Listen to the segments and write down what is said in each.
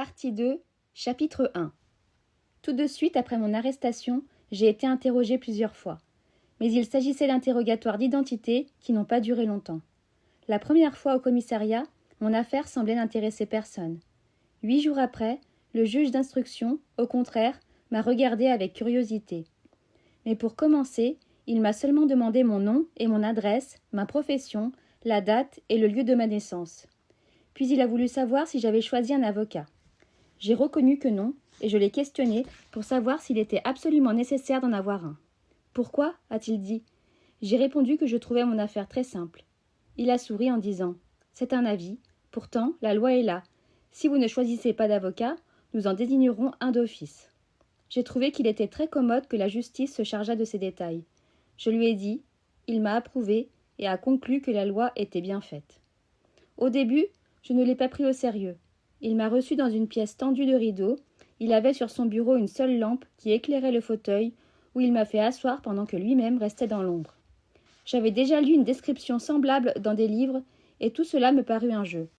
Partie 2, chapitre 1. Tout de suite après mon arrestation, j'ai été interrogée plusieurs fois. Mais il s'agissait d'interrogatoires d'identité qui n'ont pas duré longtemps. La première fois au commissariat, mon affaire semblait n'intéresser personne. 8 jours après, le juge d'instruction, au contraire, m'a regardé avec curiosité. Mais pour commencer, il m'a seulement demandé mon nom et mon adresse, ma profession, la date et le lieu de ma naissance. Puis il a voulu savoir si j'avais choisi un avocat. J'ai reconnu que non, et je l'ai questionné pour savoir s'il était absolument nécessaire d'en avoir un. « Pourquoi » a-t-il dit. J'ai répondu que je trouvais mon affaire très simple. Il a souri en disant « C'est un avis. Pourtant, la loi est là. Si vous ne choisissez pas d'avocat, nous en désignerons un d'office. » J'ai trouvé qu'il était très commode que la justice se chargeât de ces détails. Je lui ai dit, il m'a approuvé et a conclu que la loi était bien faite. Au début, je ne l'ai pas pris au sérieux. Il m'a reçu dans une pièce tendue de rideaux. Il avait sur son bureau une seule lampe qui éclairait le fauteuil, où il m'a fait asseoir pendant que lui-même restait dans l'ombre. J'avais déjà lu une description semblable dans des livres, et tout cela me parut un jeu.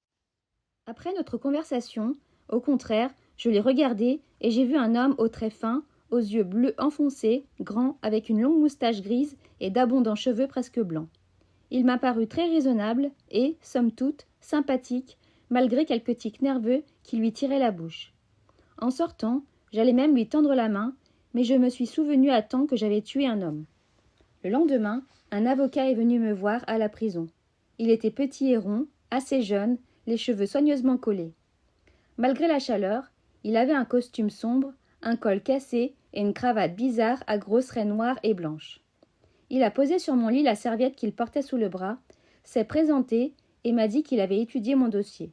Après notre conversation, au contraire, je l'ai regardé et j'ai vu un homme aux traits fins, aux yeux bleus enfoncés, grand, avec une longue moustache grise et d'abondants cheveux presque blancs. Il m'a paru très raisonnable et, somme toute, sympathique, malgré quelques tics nerveux qui lui tiraient la bouche. En sortant, j'allais même lui tendre la main, mais je me suis souvenu à temps que j'avais tué un homme. Le lendemain, un avocat est venu me voir à la prison. Il était petit et rond, assez jeune, les cheveux soigneusement collés. Malgré la chaleur, il avait un costume sombre, un col cassé et une cravate bizarre à grosses raies noires et blanches. Il a posé sur mon lit la serviette qu'il portait sous le bras, s'est présenté et m'a dit qu'il avait étudié mon dossier.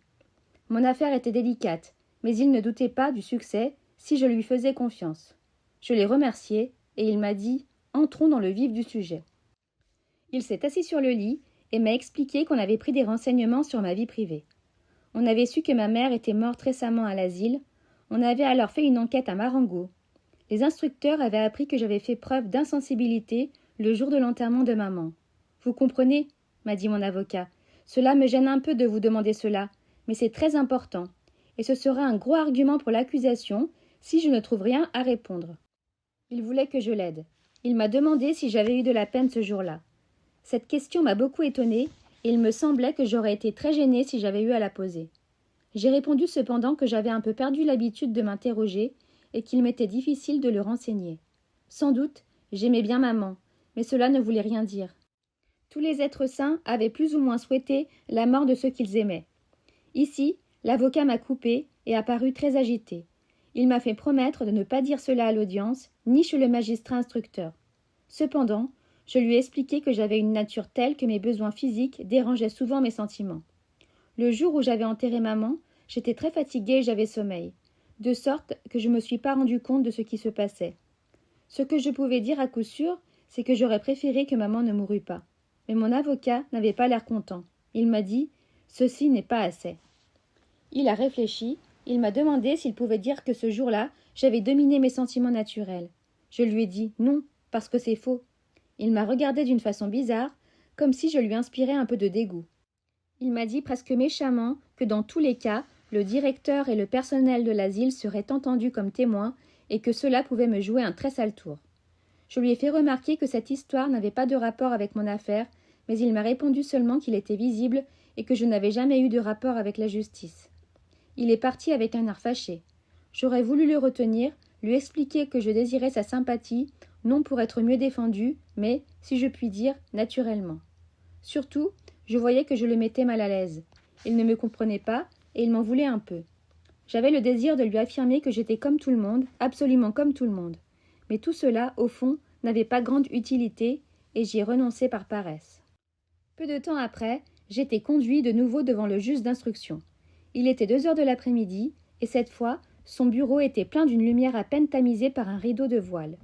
Mon affaire était délicate, mais il ne doutait pas du succès si je lui faisais confiance. Je l'ai remercié et il m'a dit « Entrons dans le vif du sujet ». Il s'est assis sur le lit et m'a expliqué qu'on avait pris des renseignements sur ma vie privée. On avait su que ma mère était morte récemment à l'asile. On avait alors fait une enquête à Marengo. Les instructeurs avaient appris que j'avais fait preuve d'insensibilité le jour de l'enterrement de maman. « Vous comprenez » m'a dit mon avocat. « Cela me gêne un peu de vous demander cela, mais c'est très important. Et ce sera un gros argument pour l'accusation si je ne trouve rien à répondre. » Il voulait que je l'aide. Il m'a demandé si j'avais eu de la peine ce jour-là. Cette question m'a beaucoup étonnée et il me semblait que j'aurais été très gênée si j'avais eu à la poser. J'ai répondu cependant que j'avais un peu perdu l'habitude de m'interroger et qu'il m'était difficile de le renseigner. Sans doute, j'aimais bien maman, mais cela ne voulait rien dire. Tous les êtres sains avaient plus ou moins souhaité la mort de ceux qu'ils aimaient. Ici, l'avocat m'a coupé et a paru très agité. Il m'a fait promettre de ne pas dire cela à l'audience, ni chez le magistrat instructeur. Cependant, je lui ai expliqué que j'avais une nature telle que mes besoins physiques dérangeaient souvent mes sentiments. Le jour où j'avais enterré maman, j'étais très fatiguée et j'avais sommeil, de sorte que je ne me suis pas rendu compte de ce qui se passait. Ce que je pouvais dire à coup sûr, c'est que j'aurais préféré que maman ne mourût pas. Mais mon avocat n'avait pas l'air content. Il m'a dit « Ceci n'est pas assez ». Il a réfléchi, il m'a demandé s'il pouvait dire que ce jour-là, j'avais dominé mes sentiments naturels. Je lui ai dit « Non, parce que c'est faux ». Il m'a regardé d'une façon bizarre, comme si je lui inspirais un peu de dégoût. Il m'a dit presque méchamment que dans tous les cas, le directeur et le personnel de l'asile seraient entendus comme témoins et que cela pouvait me jouer un très sale tour. Je lui ai fait remarquer que cette histoire n'avait pas de rapport avec mon affaire, mais il m'a répondu seulement qu'il était visible et que je n'avais jamais eu de rapport avec la justice. Il est parti avec un air fâché. J'aurais voulu le retenir, lui expliquer que je désirais sa sympathie, non pour être mieux défendu, mais, si je puis dire, naturellement. Surtout, je voyais que je le mettais mal à l'aise. Il ne me comprenait pas, et il m'en voulait un peu. J'avais le désir de lui affirmer que j'étais comme tout le monde, absolument comme tout le monde. Mais tout cela, au fond, n'avait pas grande utilité, et j'y ai renoncé par paresse. Peu de temps après, j'étais conduit de nouveau devant le juge d'instruction. Il était 2 heures de l'après-midi, et cette fois, son bureau était plein d'une lumière à peine tamisée par un rideau de voile.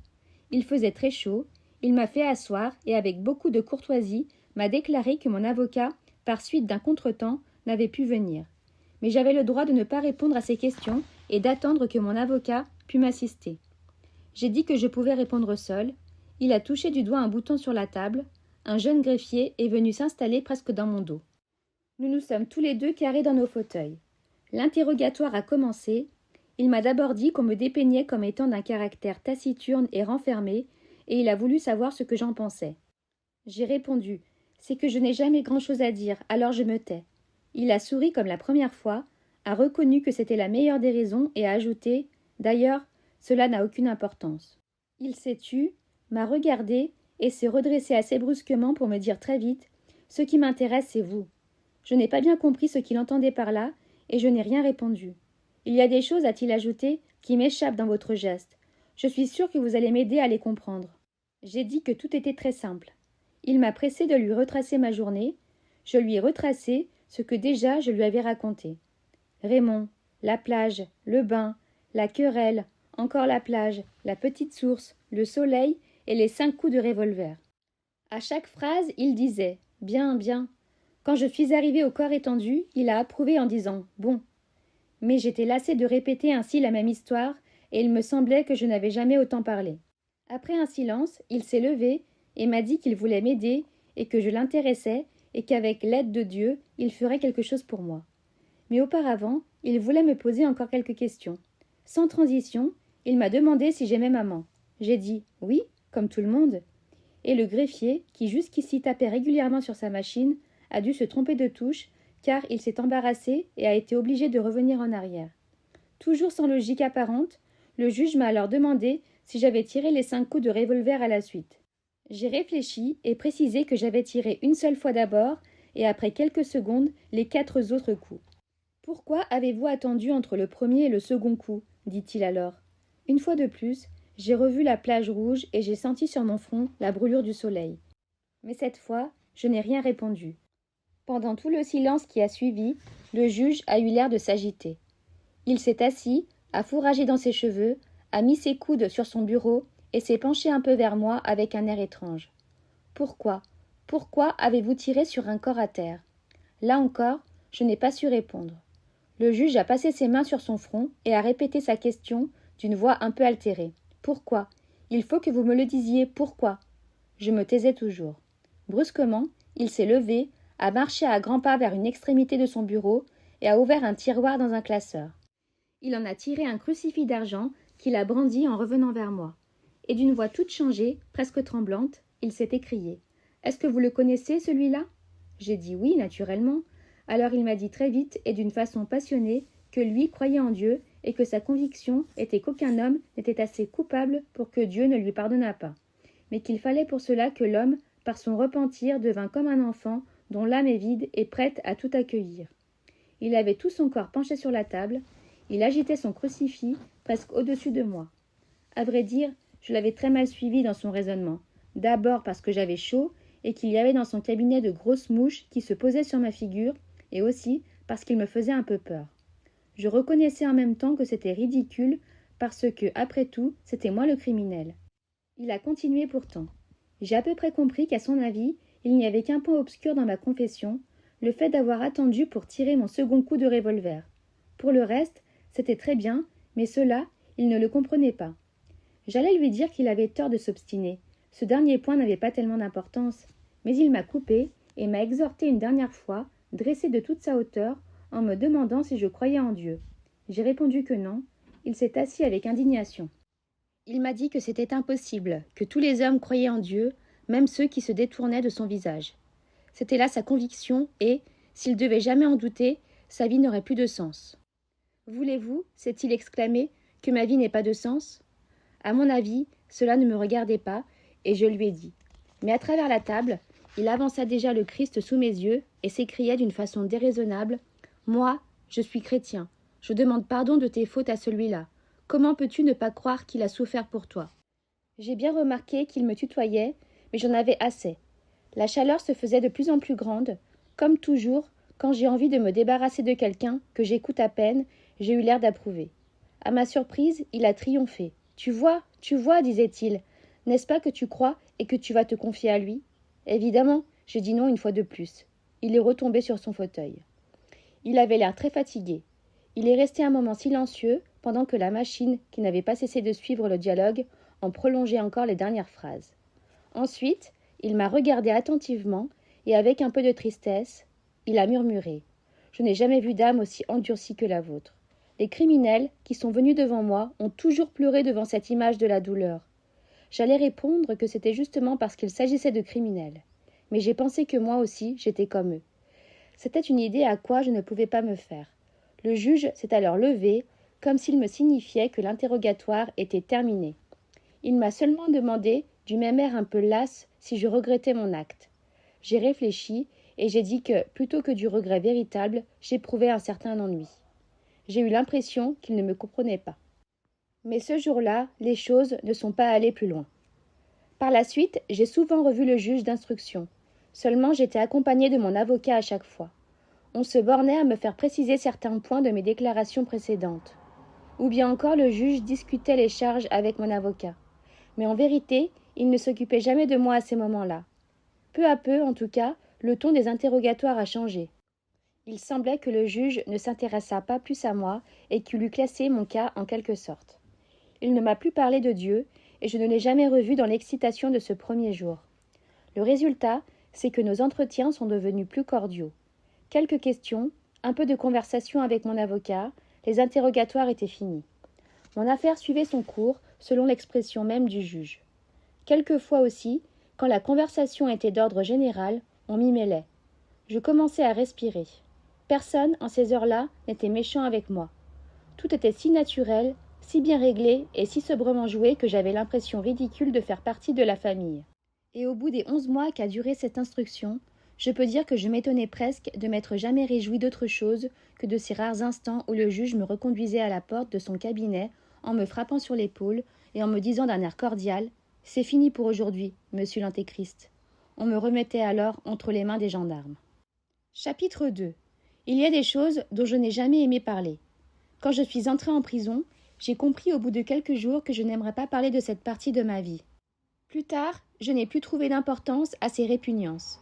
Il faisait très chaud, il m'a fait asseoir et avec beaucoup de courtoisie m'a déclaré que mon avocat, par suite d'un contretemps, n'avait pu venir. Mais j'avais le droit de ne pas répondre à ses questions et d'attendre que mon avocat pût m'assister. J'ai dit que je pouvais répondre seul. Il a touché du doigt un bouton sur la table. Un jeune greffier est venu s'installer presque dans mon dos. Nous nous sommes tous les deux carrés dans nos fauteuils. L'interrogatoire a commencé Il m'a d'abord dit qu'on me dépeignait comme étant d'un caractère taciturne et renfermé, et il a voulu savoir ce que j'en pensais. J'ai répondu: c'est que je n'ai jamais grand-chose à dire, alors je me tais. Il a souri comme la première fois, a reconnu que c'était la meilleure des raisons et a ajouté: d'ailleurs, cela n'a aucune importance. Il s'est tu, m'a regardé et s'est redressé assez brusquement pour me dire très vite: ce qui m'intéresse, c'est vous. Je n'ai pas bien compris ce qu'il entendait par là, et je n'ai rien répondu. Il y a des choses, a-t-il ajouté, qui m'échappent dans votre geste. Je suis sûre que vous allez m'aider à les comprendre. J'ai dit que tout était très simple. Il m'a pressé de lui retracer ma journée. Je lui ai retracé ce que déjà je lui avais raconté. Raymond, la plage, le bain, la querelle, encore la plage, la petite source, le soleil et les 5 coups de revolver. À chaque phrase, il disait « Bien, bien ». Quand je suis arrivée au corps étendu, il a approuvé en disant « Bon ». Mais j'étais lassée de répéter ainsi la même histoire, et il me semblait que je n'avais jamais autant parlé. Après un silence, il s'est levé et m'a dit qu'il voulait m'aider et que je l'intéressais et qu'avec l'aide de Dieu, il ferait quelque chose pour moi. Mais auparavant, il voulait me poser encore quelques questions. Sans transition, il m'a demandé si j'aimais maman. J'ai dit « Oui », comme tout le monde. Et le greffier, qui jusqu'ici tapait régulièrement sur sa machine, a dû se tromper de touche, car il s'est embarrassé et a été obligé de revenir en arrière. Toujours sans logique apparente, le juge m'a alors demandé si j'avais tiré les 5 coups de revolver à la suite. J'ai réfléchi et précisé que j'avais tiré une seule fois d'abord, et après quelques secondes, les 4 autres coups. « Pourquoi avez-vous attendu entre le premier et le second coup » dit-il alors. Une fois de plus, j'ai revu la plage rouge et j'ai senti sur mon front la brûlure du soleil. Mais cette fois, je n'ai rien répondu. Pendant tout le silence qui a suivi, le juge a eu l'air de s'agiter. Il s'est assis, a fourragé dans ses cheveux, a mis ses coudes sur son bureau et s'est penché un peu vers moi avec un air étrange. « Pourquoi avez-vous tiré sur un corps à terre » Là encore, je n'ai pas su répondre. Le juge a passé ses mains sur son front et a répété sa question d'une voix un peu altérée. « Pourquoi ? Il faut que vous me le disiez, pourquoi ?» Je me taisais toujours. Brusquement, il s'est levé, a marché à grands pas vers une extrémité de son bureau et a ouvert un tiroir dans un classeur. Il en a tiré un crucifix d'argent qu'il a brandi en revenant vers moi. Et d'une voix toute changée, presque tremblante, il s'est écrié « Est-ce que vous le connaissez, celui-là » J'ai dit oui, naturellement. Alors il m'a dit très vite et d'une façon passionnée que lui croyait en Dieu et que sa conviction était qu'aucun homme n'était assez coupable pour que Dieu ne lui pardonnât pas, mais qu'il fallait pour cela que l'homme, par son repentir, devint comme un enfant dont l'âme est vide et prête à tout accueillir. Il avait tout son corps penché sur la table, il agitait son crucifix presque au-dessus de moi. À vrai dire, je l'avais très mal suivi dans son raisonnement, d'abord parce que j'avais chaud et qu'il y avait dans son cabinet de grosses mouches qui se posaient sur ma figure, et aussi parce qu'il me faisait un peu peur. Je reconnaissais en même temps que c'était ridicule, parce que, après tout, c'était moi le criminel. Il a continué pourtant. J'ai à peu près compris qu'à son avis, il n'y avait qu'un point obscur dans ma confession, le fait d'avoir attendu pour tirer mon second coup de revolver. Pour le reste, c'était très bien, mais cela, il ne le comprenait pas. J'allais lui dire qu'il avait tort de s'obstiner. Ce dernier point n'avait pas tellement d'importance, mais il m'a coupé et m'a exhorté une dernière fois, dressé de toute sa hauteur, en me demandant si je croyais en Dieu. J'ai répondu que non. Il s'est assis avec indignation. Il m'a dit que c'était impossible, que tous les hommes croyaient en Dieu, même ceux qui se détournaient de son visage. C'était là sa conviction et, s'il devait jamais en douter, sa vie n'aurait plus de sens. « Voulez-vous, s'est-il exclamé, que ma vie n'ait pas de sens ?» À mon avis, cela ne me regardait pas, et je lui ai dit. Mais à travers la table, il avança déjà le Christ sous mes yeux et s'écriait d'une façon déraisonnable « Moi, je suis chrétien. Je demande pardon de tes fautes à celui-là. Comment peux-tu ne pas croire qu'il a souffert pour toi ?» J'ai bien remarqué qu'il me tutoyait, mais j'en avais assez. La chaleur se faisait de plus en plus grande. Comme toujours, quand j'ai envie de me débarrasser de quelqu'un que j'écoute à peine, j'ai eu l'air d'approuver. À ma surprise, il a triomphé. « Tu vois, disait-il. N'est-ce pas que tu crois et que tu vas te confier à lui ?» Évidemment, j'ai dit non une fois de plus. Il est retombé sur son fauteuil. Il avait l'air très fatigué. Il est resté un moment silencieux pendant que la machine, qui n'avait pas cessé de suivre le dialogue, en prolongeait encore les dernières phrases. Ensuite, il m'a regardé attentivement et avec un peu de tristesse, il a murmuré « Je n'ai jamais vu d'âme aussi endurcie que la vôtre. Les criminels, qui sont venus devant moi, ont toujours pleuré devant cette image de la douleur. J'allais répondre que c'était justement parce qu'il s'agissait de criminels. Mais j'ai pensé que moi aussi, j'étais comme eux. C'était une idée à quoi je ne pouvais pas me faire. Le juge s'est alors levé, comme s'il me signifiait que l'interrogatoire était terminé. Il m'a seulement demandé, du même air un peu las, si je regrettais mon acte. J'ai réfléchi et j'ai dit que, plutôt que du regret véritable, j'éprouvais un certain ennui. J'ai eu l'impression qu'il ne me comprenait pas. Mais ce jour-là, les choses ne sont pas allées plus loin. Par la suite, j'ai souvent revu le juge d'instruction. Seulement, j'étais accompagnée de mon avocat à chaque fois. On se bornait à me faire préciser certains points de mes déclarations précédentes. Ou bien encore le juge discutait les charges avec mon avocat. Mais en vérité, il ne s'occupait jamais de moi à ces moments-là. Peu à peu, en tout cas, le ton des interrogatoires a changé. Il semblait que le juge ne s'intéressât pas plus à moi et qu'il eût classé mon cas en quelque sorte. Il ne m'a plus parlé de Dieu et je ne l'ai jamais revu dans l'excitation de ce premier jour. Le résultat, c'est que nos entretiens sont devenus plus cordiaux. Quelques questions, un peu de conversation avec mon avocat, les interrogatoires étaient finis. Mon affaire suivait son cours, selon l'expression même du juge. Quelquefois aussi, quand la conversation était d'ordre général, on m'y mêlait. Je commençais à respirer. Personne, en ces heures-là, n'était méchant avec moi. Tout était si naturel, si bien réglé et si sobrement joué que j'avais l'impression ridicule de faire partie de la famille. Et au bout des 11 mois qu'a duré cette instruction, je peux dire que je m'étonnais presque de m'être jamais réjoui d'autre chose que de ces rares instants où le juge me reconduisait à la porte de son cabinet en me frappant sur l'épaule et en me disant d'un air cordial « C'est fini pour aujourd'hui, monsieur l'Antéchrist ». On me remettait alors entre les mains des gendarmes. Chapitre 2. Il y a des choses dont je n'ai jamais aimé parler. Quand je suis entrée en prison, j'ai compris au bout de quelques jours que je n'aimerais pas parler de cette partie de ma vie. Plus tard, je n'ai plus trouvé d'importance à ces répugnances.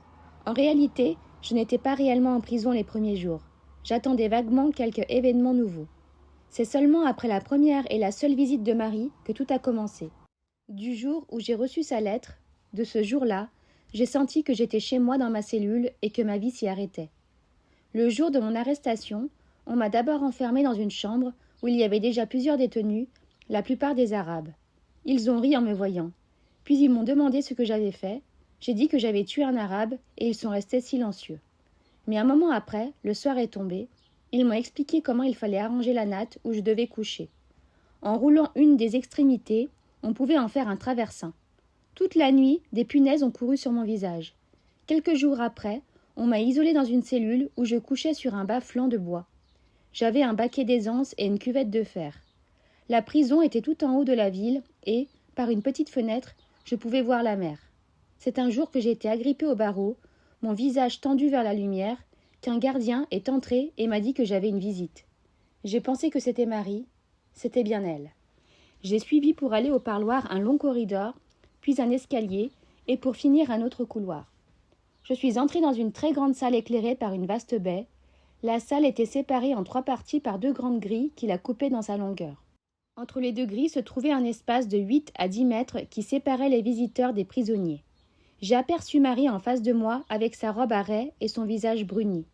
En réalité, je n'étais pas réellement en prison les premiers jours. J'attendais vaguement quelques événements nouveaux. C'est seulement après la première et la seule visite de Marie que tout a commencé. Du jour où j'ai reçu sa lettre, de ce jour-là, j'ai senti que j'étais chez moi dans ma cellule et que ma vie s'y arrêtait. Le jour de mon arrestation, on m'a d'abord enfermée dans une chambre où il y avait déjà plusieurs détenus, la plupart des Arabes. Ils ont ri en me voyant. Puis ils m'ont demandé ce que j'avais fait. J'ai dit que j'avais tué un Arabe et ils sont restés silencieux. Mais un moment après, le soir est tombé, ils m'ont expliqué comment il fallait arranger la natte où je devais coucher. En roulant une des extrémités, on pouvait en faire un traversin. Toute la nuit, des punaises ont couru sur mon visage. Quelques jours après, on m'a isolée dans une cellule où je couchais sur un bas-flanc de bois. J'avais un baquet d'aisance et une cuvette de fer. La prison était tout en haut de la ville et, par une petite fenêtre, je pouvais voir la mer. C'est un jour que j'ai été agrippée au barreau, mon visage tendu vers la lumière, qu'un gardien est entré et m'a dit que j'avais une visite. J'ai pensé que c'était Marie. C'était bien elle. J'ai suivi pour aller au parloir un long corridor, puis un escalier, et pour finir un autre couloir. Je suis entrée dans une très grande salle éclairée par une vaste baie. La salle était séparée en 3 parties par 2 grandes grilles qui la coupaient dans sa longueur. Entre les 2 grilles se trouvait un espace de 8 à 10 mètres qui séparait les visiteurs des prisonniers. J'ai aperçu Marie en face de moi avec sa robe à raies et son visage bruni.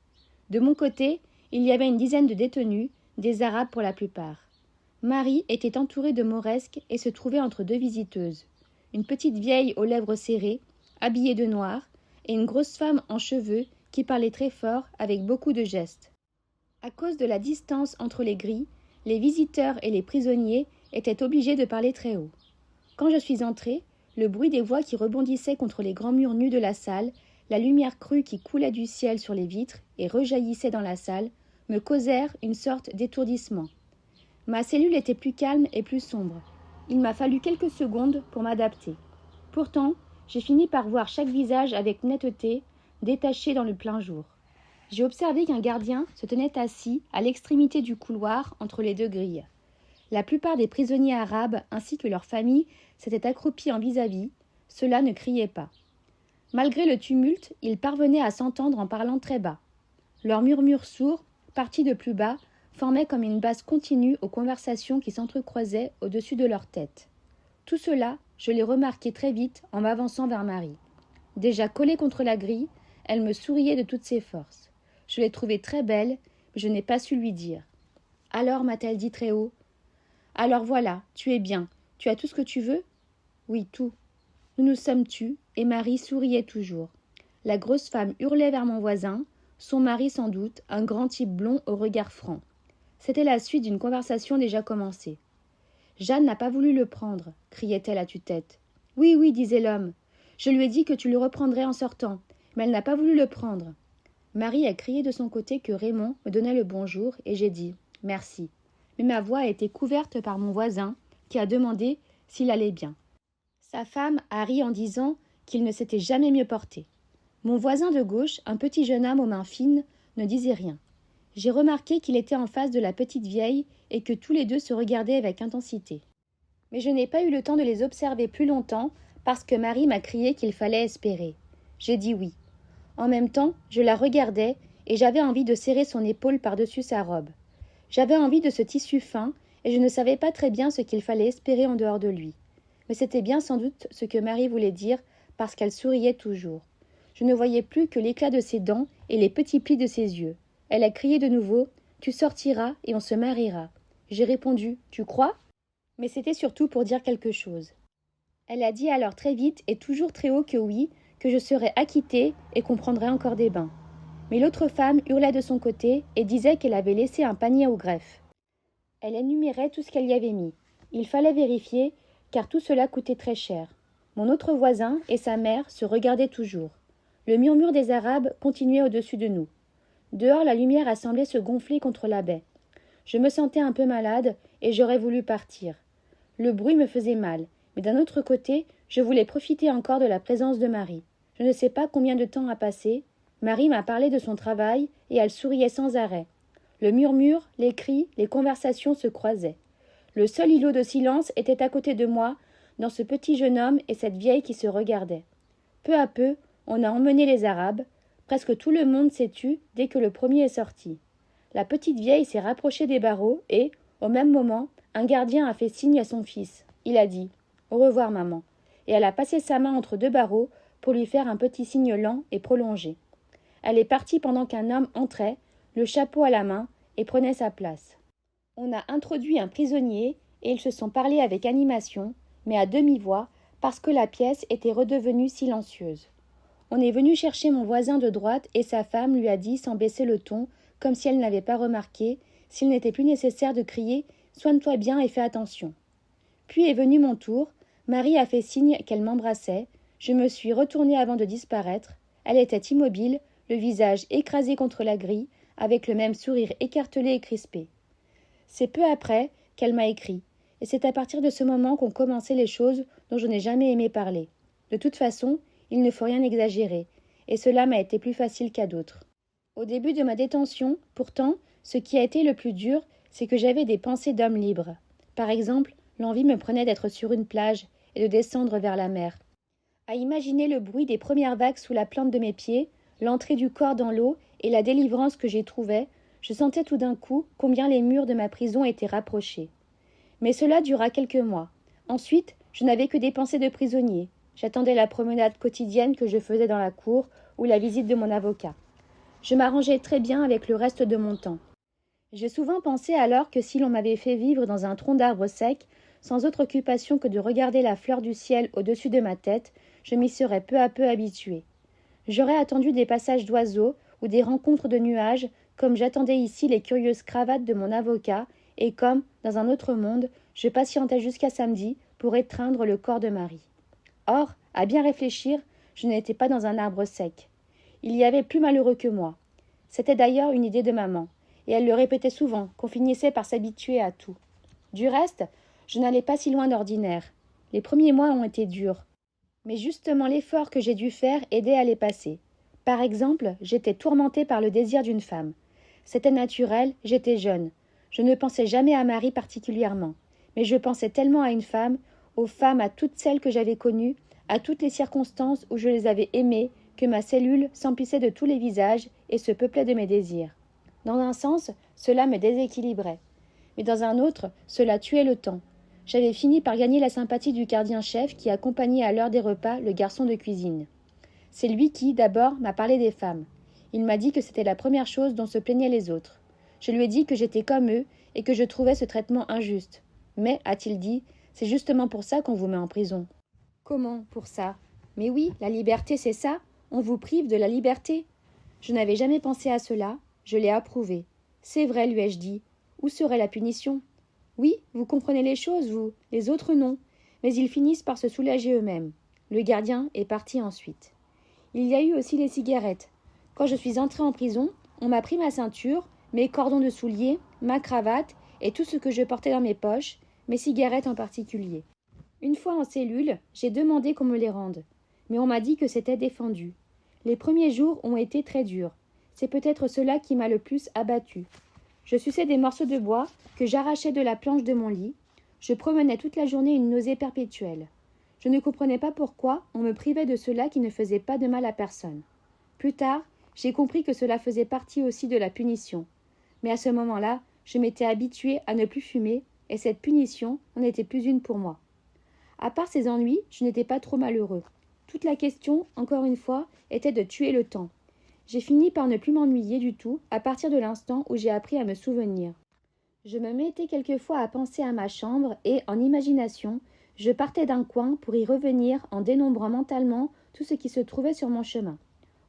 De mon côté, il y avait une dizaine de détenus, des Arabes pour la plupart. Marie était entourée de mauresques et se trouvait entre 2 visiteuses. Une petite vieille aux lèvres serrées, habillée de noir, et une grosse femme en cheveux qui parlait très fort avec beaucoup de gestes. À cause de la distance entre les grilles, les visiteurs et les prisonniers étaient obligés de parler très haut. Quand je suis entrée, le bruit des voix qui rebondissaient contre les grands murs nus de la salle, la lumière crue qui coulait du ciel sur les vitres et rejaillissait dans la salle, me causèrent une sorte d'étourdissement. Ma cellule était plus calme et plus sombre. Il m'a fallu quelques secondes pour m'adapter. Pourtant, j'ai fini par voir chaque visage avec netteté, détaché dans le plein jour. J'ai observé qu'un gardien se tenait assis à l'extrémité du couloir entre les 2 grilles. La plupart des prisonniers arabes ainsi que leurs familles s'étaient accroupis en vis-à-vis. Ceux-là ne criaient pas. Malgré le tumulte, ils parvenaient à s'entendre en parlant très bas. Leurs murmures sourds, partis de plus bas, formaient comme une base continue aux conversations qui s'entrecroisaient au-dessus de leur tête. Tout cela, je l'ai remarqué très vite en m'avançant vers Marie. Déjà collée contre la grille, elle me souriait de toutes ses forces. Je l'ai trouvée très belle, mais je n'ai pas su lui dire. Alors, m'a-t-elle dit très haut. Alors voilà, tu es bien. Tu as tout ce que tu veux? Oui, tout. Nous nous sommes tus, et Marie souriait toujours. La grosse femme hurlait vers mon voisin, son mari sans doute, un grand type blond au regard franc. C'était la suite d'une conversation déjà commencée. Jeanne n'a pas voulu le prendre, criait-elle à tue-tête. Oui, oui, disait l'homme. Je lui ai dit que tu le reprendrais en sortant, mais elle n'a pas voulu le prendre. Marie a crié de son côté que Raymond me donnait le bonjour et j'ai dit merci. Mais ma voix a été couverte par mon voisin qui a demandé s'il allait bien. Sa femme a ri en disant qu'il ne s'était jamais mieux porté. Mon voisin de gauche, un petit jeune homme aux mains fines, ne disait rien. J'ai remarqué qu'il était en face de la petite vieille et que tous les deux se regardaient avec intensité. Mais je n'ai pas eu le temps de les observer plus longtemps parce que Marie m'a crié qu'il fallait espérer. J'ai dit oui. En même temps, je la regardais et j'avais envie de serrer son épaule par-dessus sa robe. J'avais envie de ce tissu fin et je ne savais pas très bien ce qu'il fallait espérer en dehors de lui. Mais c'était bien sans doute ce que Marie voulait dire parce qu'elle souriait toujours. Je ne voyais plus que l'éclat de ses dents et les petits plis de ses yeux. Elle a crié de nouveau « Tu sortiras et on se mariera ». J'ai répondu « Tu crois ?» Mais c'était surtout pour dire quelque chose. Elle a dit alors très vite et toujours très haut que oui, que je serais acquittée et qu'on prendrait encore des bains. Mais l'autre femme hurlait de son côté et disait qu'elle avait laissé un panier au greffe. Elle énumérait tout ce qu'elle y avait mis. Il fallait vérifier, car tout cela coûtait très cher. Mon autre voisin et sa mère se regardaient toujours. Le murmure des Arabes continuait au-dessus de nous. Dehors, la lumière a semblé se gonfler contre la baie. Je me sentais un peu malade et j'aurais voulu partir. Le bruit me faisait mal, mais d'un autre côté, je voulais profiter encore de la présence de Marie. Je ne sais pas combien de temps a passé. Marie m'a parlé de son travail et elle souriait sans arrêt. Le murmure, les cris, les conversations se croisaient. Le seul îlot de silence était à côté de moi, dans ce petit jeune homme et cette vieille qui se regardaient. Peu à peu, on a emmené les Arabes. Presque tout le monde s'est tu dès que le premier est sorti. La petite vieille s'est rapprochée des barreaux et, au même moment, un gardien a fait signe à son fils. Il a dit « Au revoir, maman », et elle a passé sa main entre deux barreaux pour lui faire un petit signe lent et prolongé. Elle est partie pendant qu'un homme entrait, le chapeau à la main, et prenait sa place. On a introduit un prisonnier, et ils se sont parlé avec animation, mais à demi-voix, parce que la pièce était redevenue silencieuse. On est venu chercher mon voisin de droite et sa femme lui a dit sans baisser le ton, comme si elle n'avait pas remarqué, s'il n'était plus nécessaire de crier « Soigne-toi bien et fais attention ». Puis est venu mon tour, Marie a fait signe qu'elle m'embrassait, je me suis retournée avant de disparaître, elle était immobile, le visage écrasé contre la grille, avec le même sourire écartelé et crispé. C'est peu après qu'elle m'a écrit, et c'est à partir de ce moment qu'ont commencé les choses dont je n'ai jamais aimé parler. De toute façon, il ne faut rien exagérer, et cela m'a été plus facile qu'à d'autres. Au début de ma détention, pourtant, ce qui a été le plus dur, c'est que j'avais des pensées d'homme libre. Par exemple, l'envie me prenait d'être sur une plage et de descendre vers la mer. À imaginer le bruit des premières vagues sous la plante de mes pieds, l'entrée du corps dans l'eau et la délivrance que j'y trouvais, je sentais tout d'un coup combien les murs de ma prison étaient rapprochés. Mais cela dura quelques mois. Ensuite, je n'avais que des pensées de prisonnier. J'attendais la promenade quotidienne que je faisais dans la cour ou la visite de mon avocat. Je m'arrangeais très bien avec le reste de mon temps. J'ai souvent pensé alors que si l'on m'avait fait vivre dans un tronc d'arbre sec, sans autre occupation que de regarder la fleur du ciel au-dessus de ma tête, je m'y serais peu à peu habituée. J'aurais attendu des passages d'oiseaux ou des rencontres de nuages, comme j'attendais ici les curieuses cravates de mon avocat, et comme, dans un autre monde, je patientais jusqu'à samedi pour étreindre le corps de Marie. Or, à bien réfléchir, je n'étais pas dans un arbre sec. Il y avait plus malheureux que moi. C'était d'ailleurs une idée de maman, et elle le répétait souvent, qu'on finissait par s'habituer à tout. Du reste, je n'allais pas si loin d'ordinaire. Les premiers mois ont été durs. Mais justement l'effort que j'ai dû faire aidait à les passer. Par exemple, j'étais tourmentée par le désir d'une femme. C'était naturel, j'étais jeune. Je ne pensais jamais à Marie particulièrement, mais je pensais tellement à une femme, aux femmes, à toutes celles que j'avais connues, à toutes les circonstances où je les avais aimées, que ma cellule s'emplissait de tous les visages et se peuplait de mes désirs. Dans un sens, cela me déséquilibrait. Mais dans un autre, cela tuait le temps. J'avais fini par gagner la sympathie du gardien-chef qui accompagnait à l'heure des repas le garçon de cuisine. C'est lui qui, d'abord, m'a parlé des femmes. Il m'a dit que c'était la première chose dont se plaignaient les autres. Je lui ai dit que j'étais comme eux et que je trouvais ce traitement injuste. Mais, a-t-il dit, c'est justement pour ça qu'on vous met en prison. Comment, pour ça? Mais oui, la liberté, c'est ça. On vous prive de la liberté. Je n'avais jamais pensé à cela, je l'ai approuvé. C'est vrai, lui ai-je dit. Où serait la punition? Oui, vous comprenez les choses, vous, les autres non. Mais ils finissent par se soulager eux-mêmes. Le gardien est parti ensuite. Il y a eu aussi les cigarettes. Quand je suis entrée en prison, on m'a pris ma ceinture, mes cordons de souliers, ma cravate et tout ce que je portais dans mes poches, mes cigarettes en particulier. Une fois en cellule, j'ai demandé qu'on me les rende. Mais on m'a dit que c'était défendu. Les premiers jours ont été très durs. C'est peut-être cela qui m'a le plus abattue. Je suçais des morceaux de bois que j'arrachais de la planche de mon lit. Je promenais toute la journée une nausée perpétuelle. Je ne comprenais pas pourquoi on me privait de cela qui ne faisait pas de mal à personne. Plus tard, j'ai compris que cela faisait partie aussi de la punition. Mais à ce moment-là, je m'étais habituée à ne plus fumer, et cette punition n'en était plus une pour moi. À part ces ennuis, je n'étais pas trop malheureux. Toute la question, encore une fois, était de tuer le temps. J'ai fini par ne plus m'ennuyer du tout à partir de l'instant où j'ai appris à me souvenir. Je me mettais quelquefois à penser à ma chambre et, en imagination, je partais d'un coin pour y revenir en dénombrant mentalement tout ce qui se trouvait sur mon chemin.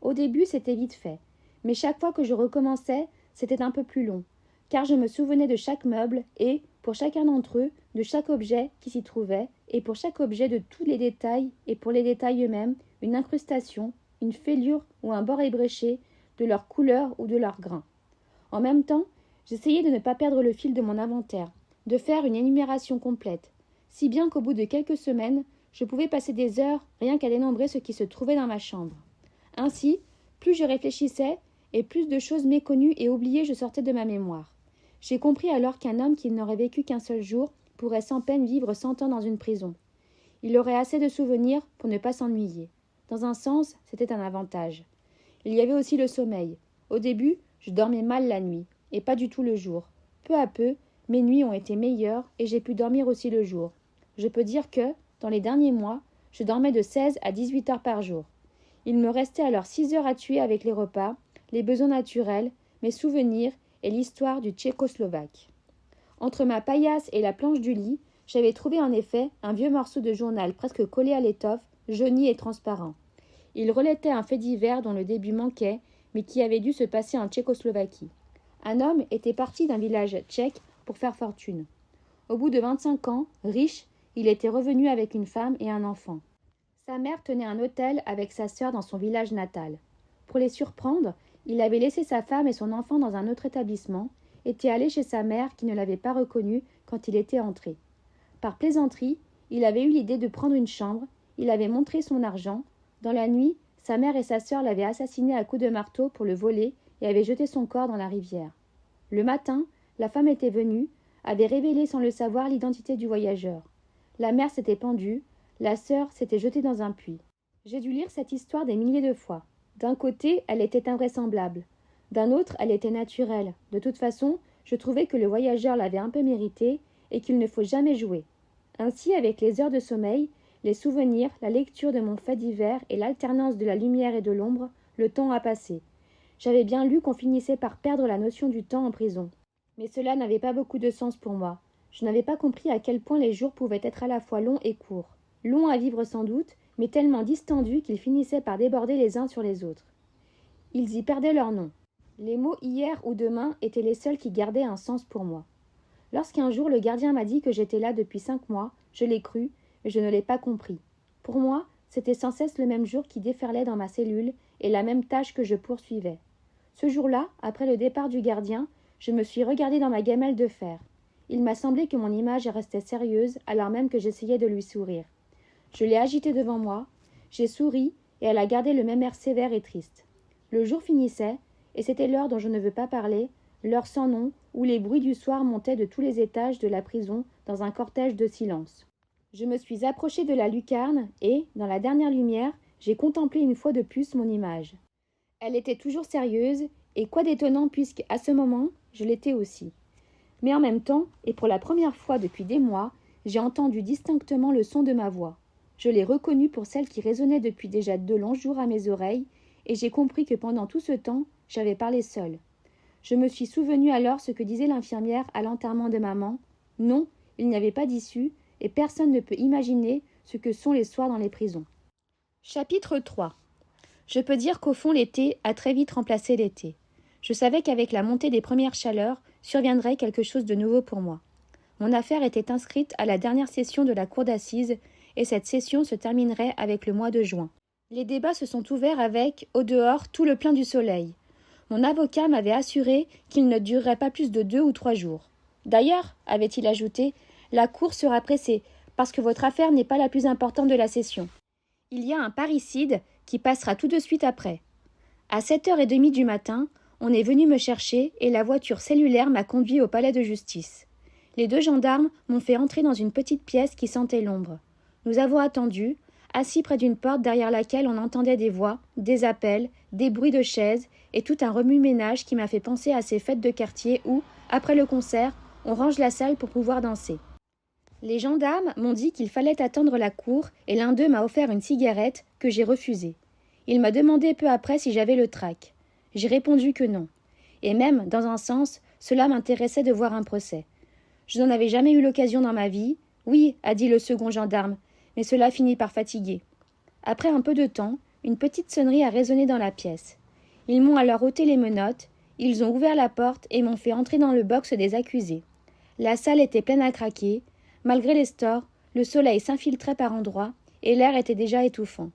Au début, c'était vite fait, mais chaque fois que je recommençais, c'était un peu plus long, car je me souvenais de chaque meuble et, pour chacun d'entre eux, de chaque objet qui s'y trouvait, et pour chaque objet de tous les détails, et pour les détails eux-mêmes, une incrustation, une fêlure ou un bord ébréché, de leur couleur ou de leur grain. En même temps, j'essayais de ne pas perdre le fil de mon inventaire, de faire une énumération complète, si bien qu'au bout de quelques semaines, je pouvais passer des heures rien qu'à dénombrer ce qui se trouvait dans ma chambre. Ainsi, plus je réfléchissais, et plus de choses méconnues et oubliées je sortais de ma mémoire. J'ai compris alors qu'un homme qui n'aurait vécu qu'un seul jour pourrait sans peine vivre 100 ans dans une prison. Il aurait assez de souvenirs pour ne pas s'ennuyer. Dans un sens, c'était un avantage. Il y avait aussi le sommeil. Au début, je dormais mal la nuit, et pas du tout le jour. Peu à peu, mes nuits ont été meilleures et j'ai pu dormir aussi le jour. Je peux dire que, dans les derniers mois, je dormais de 16 à 18 heures par jour. Il me restait alors 6 heures à tuer avec les repas, les besoins naturels, mes souvenirs et l'histoire du Tchécoslovaque. Entre ma paillasse et la planche du lit, j'avais trouvé en effet un vieux morceau de journal presque collé à l'étoffe, jauni et transparent. Il relatait un fait divers dont le début manquait, mais qui avait dû se passer en Tchécoslovaquie. Un homme était parti d'un village tchèque pour faire fortune. Au bout de 25 ans, riche, il était revenu avec une femme et un enfant. Sa mère tenait un hôtel avec sa sœur dans son village natal. Pour les surprendre, il avait laissé sa femme et son enfant dans un autre établissement, était allé chez sa mère qui ne l'avait pas reconnu quand il était entré. Par plaisanterie, il avait eu l'idée de prendre une chambre, il avait montré son argent. Dans la nuit, sa mère et sa sœur l'avaient assassiné à coups de marteau pour le voler et avaient jeté son corps dans la rivière. Le matin, la femme était venue, avait révélé sans le savoir l'identité du voyageur. La mère s'était pendue, la sœur s'était jetée dans un puits. J'ai dû lire cette histoire des milliers de fois. D'un côté, elle était invraisemblable. D'un autre, elle était naturelle. De toute façon, je trouvais que le voyageur l'avait un peu mérité et qu'il ne faut jamais jouer. Ainsi, avec les heures de sommeil, les souvenirs, la lecture de mon fait divers et l'alternance de la lumière et de l'ombre, le temps a passé. J'avais bien lu qu'on finissait par perdre la notion du temps en prison. Mais cela n'avait pas beaucoup de sens pour moi. Je n'avais pas compris à quel point les jours pouvaient être à la fois longs et courts. Longs à vivre sans doute, mais tellement distendus qu'ils finissaient par déborder les uns sur les autres. Ils y perdaient leur nom. Les mots hier ou demain étaient les seuls qui gardaient un sens pour moi. Lorsqu'un jour le gardien m'a dit que j'étais là depuis 5 mois, je l'ai cru, mais je ne l'ai pas compris. Pour moi, c'était sans cesse le même jour qui déferlait dans ma cellule et la même tâche que je poursuivais. Ce jour-là, après le départ du gardien, je me suis regardée dans ma gamelle de fer. Il m'a semblé que mon image restait sérieuse alors même que j'essayais de lui sourire. Je l'ai agitée devant moi, j'ai souri et elle a gardé le même air sévère et triste. Le jour finissait, et c'était l'heure dont je ne veux pas parler, l'heure sans nom où les bruits du soir montaient de tous les étages de la prison dans un cortège de silence. Je me suis approchée de la lucarne et, dans la dernière lumière, j'ai contemplé une fois de plus mon image. Elle était toujours sérieuse, et quoi d'étonnant puisque, à ce moment, je l'étais aussi. Mais en même temps, et pour la première fois depuis des mois, j'ai entendu distinctement le son de ma voix. Je l'ai reconnue pour celle qui résonnait depuis déjà 2 longs jours à mes oreilles, et j'ai compris que pendant tout ce temps, j'avais parlé seule. Je me suis souvenu alors ce que disait l'infirmière à l'enterrement de maman. Non, il n'y avait pas d'issue, et personne ne peut imaginer ce que sont les soirs dans les prisons. Chapitre 3. Je peux dire qu'au fond l'été a très vite remplacé l'été. Je savais qu'avec la montée des premières chaleurs surviendrait quelque chose de nouveau pour moi. Mon affaire était inscrite à la dernière session de la cour d'assises, et cette session se terminerait avec le mois de juin. Les débats se sont ouverts avec, au dehors, tout le plein du soleil. Mon avocat m'avait assuré qu'il ne durerait pas plus de 2 ou 3 jours. D'ailleurs, avait-il ajouté, la cour sera pressée, parce que votre affaire n'est pas la plus importante de la session. Il y a un parricide qui passera tout de suite après. À 7h30 du matin, on est venu me chercher et la voiture cellulaire m'a conduit au palais de justice. Les 2 gendarmes m'ont fait entrer dans une petite pièce qui sentait l'ombre. Nous avons attendu, assis près d'une porte derrière laquelle on entendait des voix, des appels, des bruits de chaises et tout un remue-ménage qui m'a fait penser à ces fêtes de quartier où, après le concert, on range la salle pour pouvoir danser. Les gendarmes m'ont dit qu'il fallait attendre la cour et l'un d'eux m'a offert une cigarette que j'ai refusée. Il m'a demandé peu après si j'avais le trac. J'ai répondu que non. Et même, dans un sens, cela m'intéressait de voir un procès. Je n'en avais jamais eu l'occasion dans ma vie. Oui, a dit le second gendarme, mais cela finit par fatiguer. Après un peu de temps, une petite sonnerie a résonné dans la pièce. Ils m'ont alors ôté les menottes, ils ont ouvert la porte et m'ont fait entrer dans le box des accusés. La salle était pleine à craquer. Malgré les stores, le soleil s'infiltrait par endroits et l'air était déjà étouffant.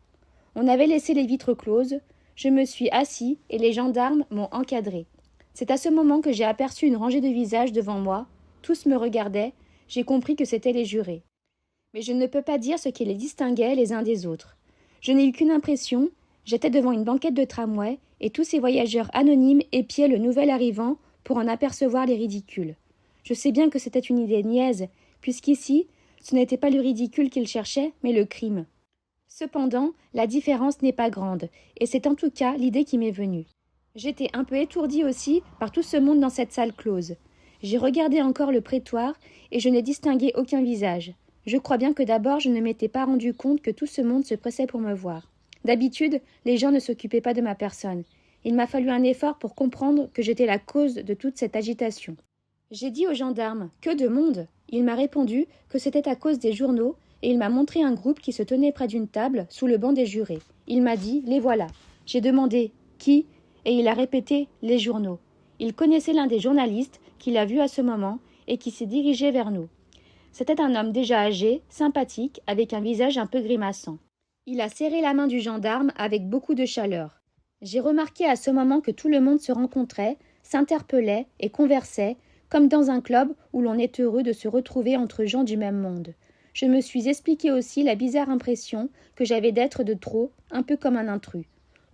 On avait laissé les vitres closes. Je me suis assis et les gendarmes m'ont encadré. C'est à ce moment que j'ai aperçu une rangée de visages devant moi. Tous me regardaient. J'ai compris que c'étaient les jurés. Mais je ne peux pas dire ce qui les distinguait les uns des autres. Je n'ai eu qu'une impression. J'étais devant une banquette de tramway et tous ces voyageurs anonymes épiaient le nouvel arrivant pour en apercevoir les ridicules. Je sais bien que c'était une idée niaise, puisqu'ici, ce n'était pas le ridicule qu'ils cherchaient, mais le crime. Cependant, la différence n'est pas grande, et c'est en tout cas l'idée qui m'est venue. J'étais un peu étourdie aussi par tout ce monde dans cette salle close. J'ai regardé encore le prétoire, et je n'ai distingué aucun visage. Je crois bien que d'abord je ne m'étais pas rendu compte que tout ce monde se pressait pour me voir. D'habitude, les gens ne s'occupaient pas de ma personne. Il m'a fallu un effort pour comprendre que j'étais la cause de toute cette agitation. J'ai dit au gendarme « Que de monde !» Il m'a répondu que c'était à cause des journaux et il m'a montré un groupe qui se tenait près d'une table sous le banc des jurés. Il m'a dit « Les voilà !» J'ai demandé « Qui ?» et il a répété « Les journaux ». Il connaissait l'un des journalistes qu'il a vu à ce moment et qui s'est dirigé vers nous. C'était un homme déjà âgé, sympathique, avec un visage un peu grimaçant. Il a serré la main du gendarme avec beaucoup de chaleur. J'ai remarqué à ce moment que tout le monde se rencontrait, s'interpellait et conversait, comme dans un club où l'on est heureux de se retrouver entre gens du même monde. Je me suis expliqué aussi la bizarre impression que j'avais d'être de trop, un peu comme un intrus.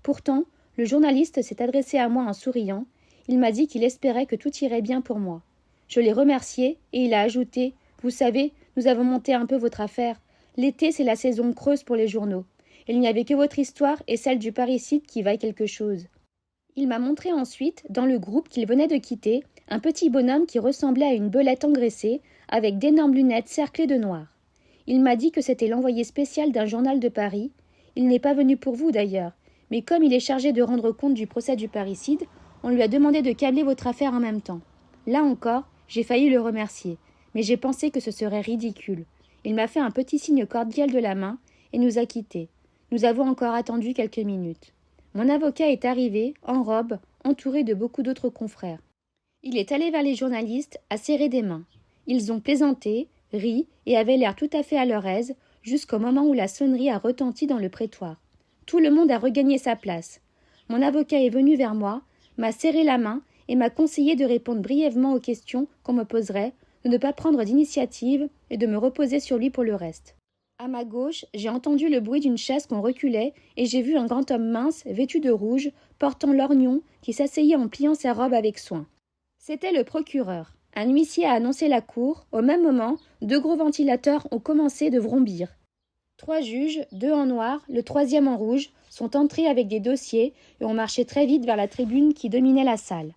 Pourtant, le journaliste s'est adressé à moi en souriant. Il m'a dit qu'il espérait que tout irait bien pour moi. Je l'ai remercié et il a ajouté « Vous savez, nous avons monté un peu votre affaire. L'été, c'est la saison creuse pour les journaux. Il n'y avait que votre histoire et celle du parricide qui vaillent quelque chose. » Il m'a montré ensuite, dans le groupe qu'il venait de quitter, un petit bonhomme qui ressemblait à une belette engraissée, avec d'énormes lunettes cerclées de noir. Il m'a dit que c'était l'envoyé spécial d'un journal de Paris. Il n'est pas venu pour vous d'ailleurs, mais comme il est chargé de rendre compte du procès du parricide, on lui a demandé de câbler votre affaire en même temps. Là encore, j'ai failli le remercier, mais j'ai pensé que ce serait ridicule. Il m'a fait un petit signe cordial de la main et nous a quittés. Nous avons encore attendu quelques minutes. Mon avocat est arrivé, en robe, entouré de beaucoup d'autres confrères. Il est allé vers les journalistes, à serrer des mains. Ils ont plaisanté, ri et avaient l'air tout à fait à leur aise, jusqu'au moment où la sonnerie a retenti dans le prétoire. Tout le monde a regagné sa place. Mon avocat est venu vers moi, m'a serré la main et m'a conseillé de répondre brièvement aux questions qu'on me poserait, de ne pas prendre d'initiative et de me reposer sur lui pour le reste. À ma gauche, j'ai entendu le bruit d'une chaise qu'on reculait et j'ai vu un grand homme mince, vêtu de rouge, portant lorgnon, qui s'asseyait en pliant sa robe avec soin. C'était le procureur. Un huissier a annoncé la cour. Au même moment, 2 gros ventilateurs ont commencé de vrombir. 3 juges, 2 en noir, le 3e en rouge, sont entrés avec des dossiers et ont marché très vite vers la tribune qui dominait la salle.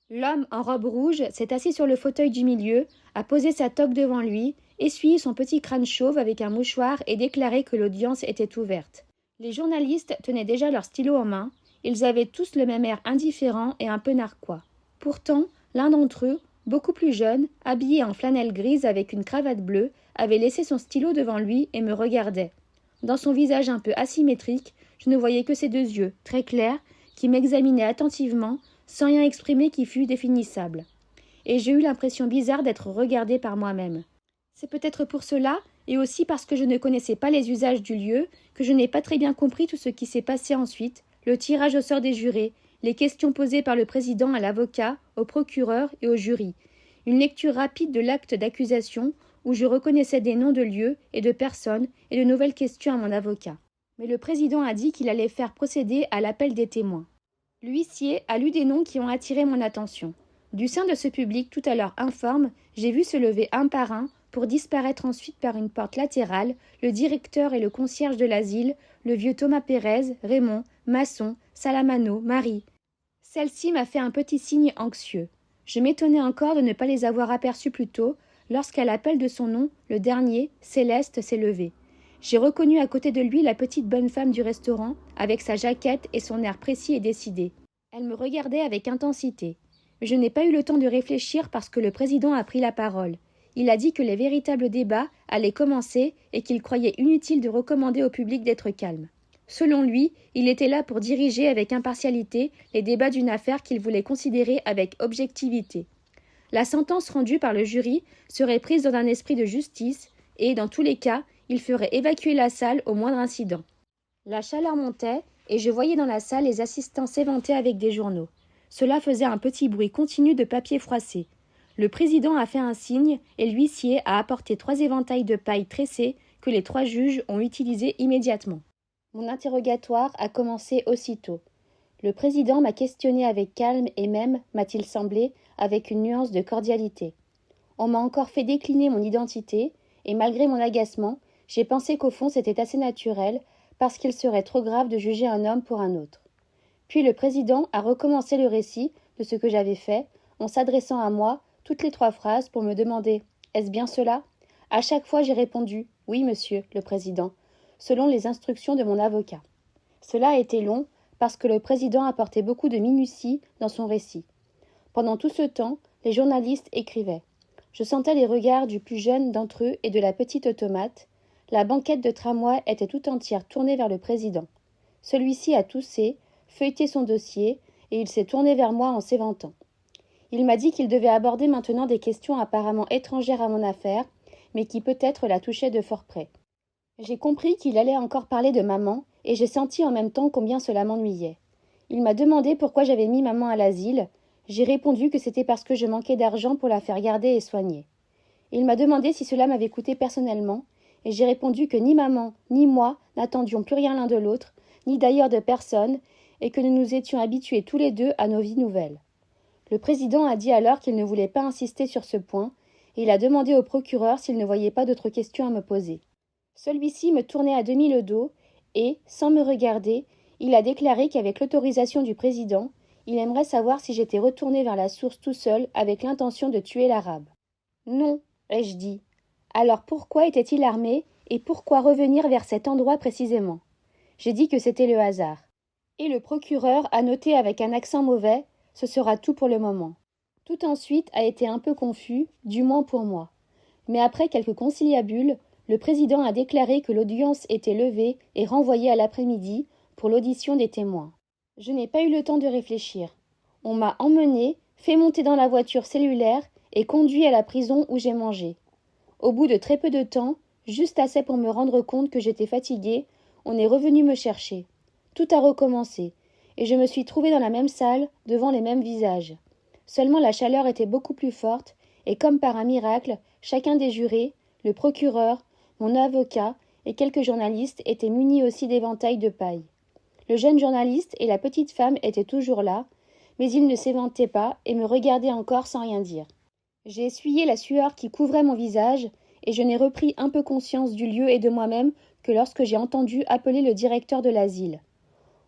L'homme en robe rouge s'est assis sur le fauteuil du milieu, a posé sa toque devant lui, essuyé son petit crâne chauve avec un mouchoir et déclaré que l'audience était ouverte. Les journalistes tenaient déjà leur stylo en main. Ils avaient tous le même air indifférent et un peu narquois. Pourtant, l'un d'entre eux, beaucoup plus jeune, habillé en flanelle grise avec une cravate bleue, avait laissé son stylo devant lui et me regardait. Dans son visage un peu asymétrique, je ne voyais que ses deux yeux, très clairs, qui m'examinaient attentivement, sans rien exprimer qui fût définissable. Et j'ai eu l'impression bizarre d'être regardée par moi-même. C'est peut-être pour cela, et aussi parce que je ne connaissais pas les usages du lieu, que je n'ai pas très bien compris tout ce qui s'est passé ensuite, le tirage au sort des jurés, les questions posées par le président à l'avocat, au procureur et au jury, une lecture rapide de l'acte d'accusation où je reconnaissais des noms de lieux et de personnes et de nouvelles questions à mon avocat. Mais le président a dit qu'il allait faire procéder à l'appel des témoins. L'huissier a lu des noms qui ont attiré mon attention. Du sein de ce public tout à l'heure informe, j'ai vu se lever un par un, pour disparaître ensuite par une porte latérale, le directeur et le concierge de l'asile, le vieux Thomas Pérez, Raymond, Masson, Salamano, Marie. Celle-ci m'a fait un petit signe anxieux. Je m'étonnais encore de ne pas les avoir aperçus plus tôt, lorsqu'à l'appel de son nom, le dernier, Céleste, s'est levé. J'ai reconnu à côté de lui la petite bonne femme du restaurant, avec sa jaquette et son air précis et décidé. Elle me regardait avec intensité. Je n'ai pas eu le temps de réfléchir parce que le président a pris la parole. Il a dit que les véritables débats allaient commencer et qu'il croyait inutile de recommander au public d'être calme. Selon lui, il était là pour diriger avec impartialité les débats d'une affaire qu'il voulait considérer avec objectivité. La sentence rendue par le jury serait prise dans un esprit de justice et, dans tous les cas, il ferait évacuer la salle au moindre incident. La chaleur montait et je voyais dans la salle les assistants s'éventer avec des journaux. Cela faisait un petit bruit continu de papier froissé. Le président a fait un signe et l'huissier a apporté 3 éventails de paille tressés que les 3 juges ont utilisés immédiatement. Mon interrogatoire a commencé aussitôt. Le président m'a questionné avec calme et même, m'a-t-il semblé, avec une nuance de cordialité. On m'a encore fait décliner mon identité et malgré mon agacement, j'ai pensé qu'au fond c'était assez naturel parce qu'il serait trop grave de juger un homme pour un autre. Puis le président a recommencé le récit de ce que j'avais fait en s'adressant à moi toutes les 3 phrases pour me demander « Est-ce bien cela ?» À chaque fois j'ai répondu « Oui, monsieur le président », selon les instructions de mon avocat. Cela a été long parce que le président apportait beaucoup de minutie dans son récit. Pendant tout ce temps, les journalistes écrivaient. Je sentais les regards du plus jeune d'entre eux et de la petite automate. La banquette de tramway était tout entière tournée vers le président. Celui-ci a toussé, feuilleté son dossier, et il s'est tourné vers moi en s'éventant. Il m'a dit qu'il devait aborder maintenant des questions apparemment étrangères à mon affaire, mais qui peut-être la touchaient de fort près. J'ai compris qu'il allait encore parler de maman, et j'ai senti en même temps combien cela m'ennuyait. Il m'a demandé pourquoi j'avais mis maman à l'asile. J'ai répondu que c'était parce que je manquais d'argent pour la faire garder et soigner. Il m'a demandé si cela m'avait coûté personnellement, et j'ai répondu que ni maman ni moi n'attendions plus rien l'un de l'autre, ni d'ailleurs de personne, et que nous nous étions habitués tous les deux à nos vies nouvelles. Le président a dit alors qu'il ne voulait pas insister sur ce point, et il a demandé au procureur s'il ne voyait pas d'autres questions à me poser. Celui-ci me tournait à demi le dos, et, sans me regarder, il a déclaré qu'avec l'autorisation du président, il aimerait savoir si j'étais retourné vers la source tout seul avec l'intention de tuer l'arabe. Non, ai-je dit. Alors pourquoi était-il armé et pourquoi revenir vers cet endroit précisément? J'ai dit que c'était le hasard. Et le procureur a noté avec un accent mauvais « ce sera tout pour le moment ». Tout ensuite a été un peu confus, du moins pour moi. Mais après quelques conciliabules, le président a déclaré que l'audience était levée et renvoyée à l'après-midi pour l'audition des témoins. Je n'ai pas eu le temps de réfléchir. On m'a emmené, fait monter dans la voiture cellulaire et conduit à la prison où j'ai mangé. Au bout de très peu de temps, juste assez pour me rendre compte que j'étais fatiguée, on est revenu me chercher. Tout a recommencé, et je me suis trouvée dans la même salle, devant les mêmes visages. Seulement la chaleur était beaucoup plus forte, et comme par un miracle, chacun des jurés, le procureur, mon avocat et quelques journalistes étaient munis aussi d'éventails de paille. Le jeune journaliste et la petite femme étaient toujours là, mais ils ne s'éventaient pas et me regardaient encore sans rien dire. J'ai essuyé la sueur qui couvrait mon visage, et je n'ai repris un peu conscience du lieu et de moi-même que lorsque j'ai entendu appeler le directeur de l'asile.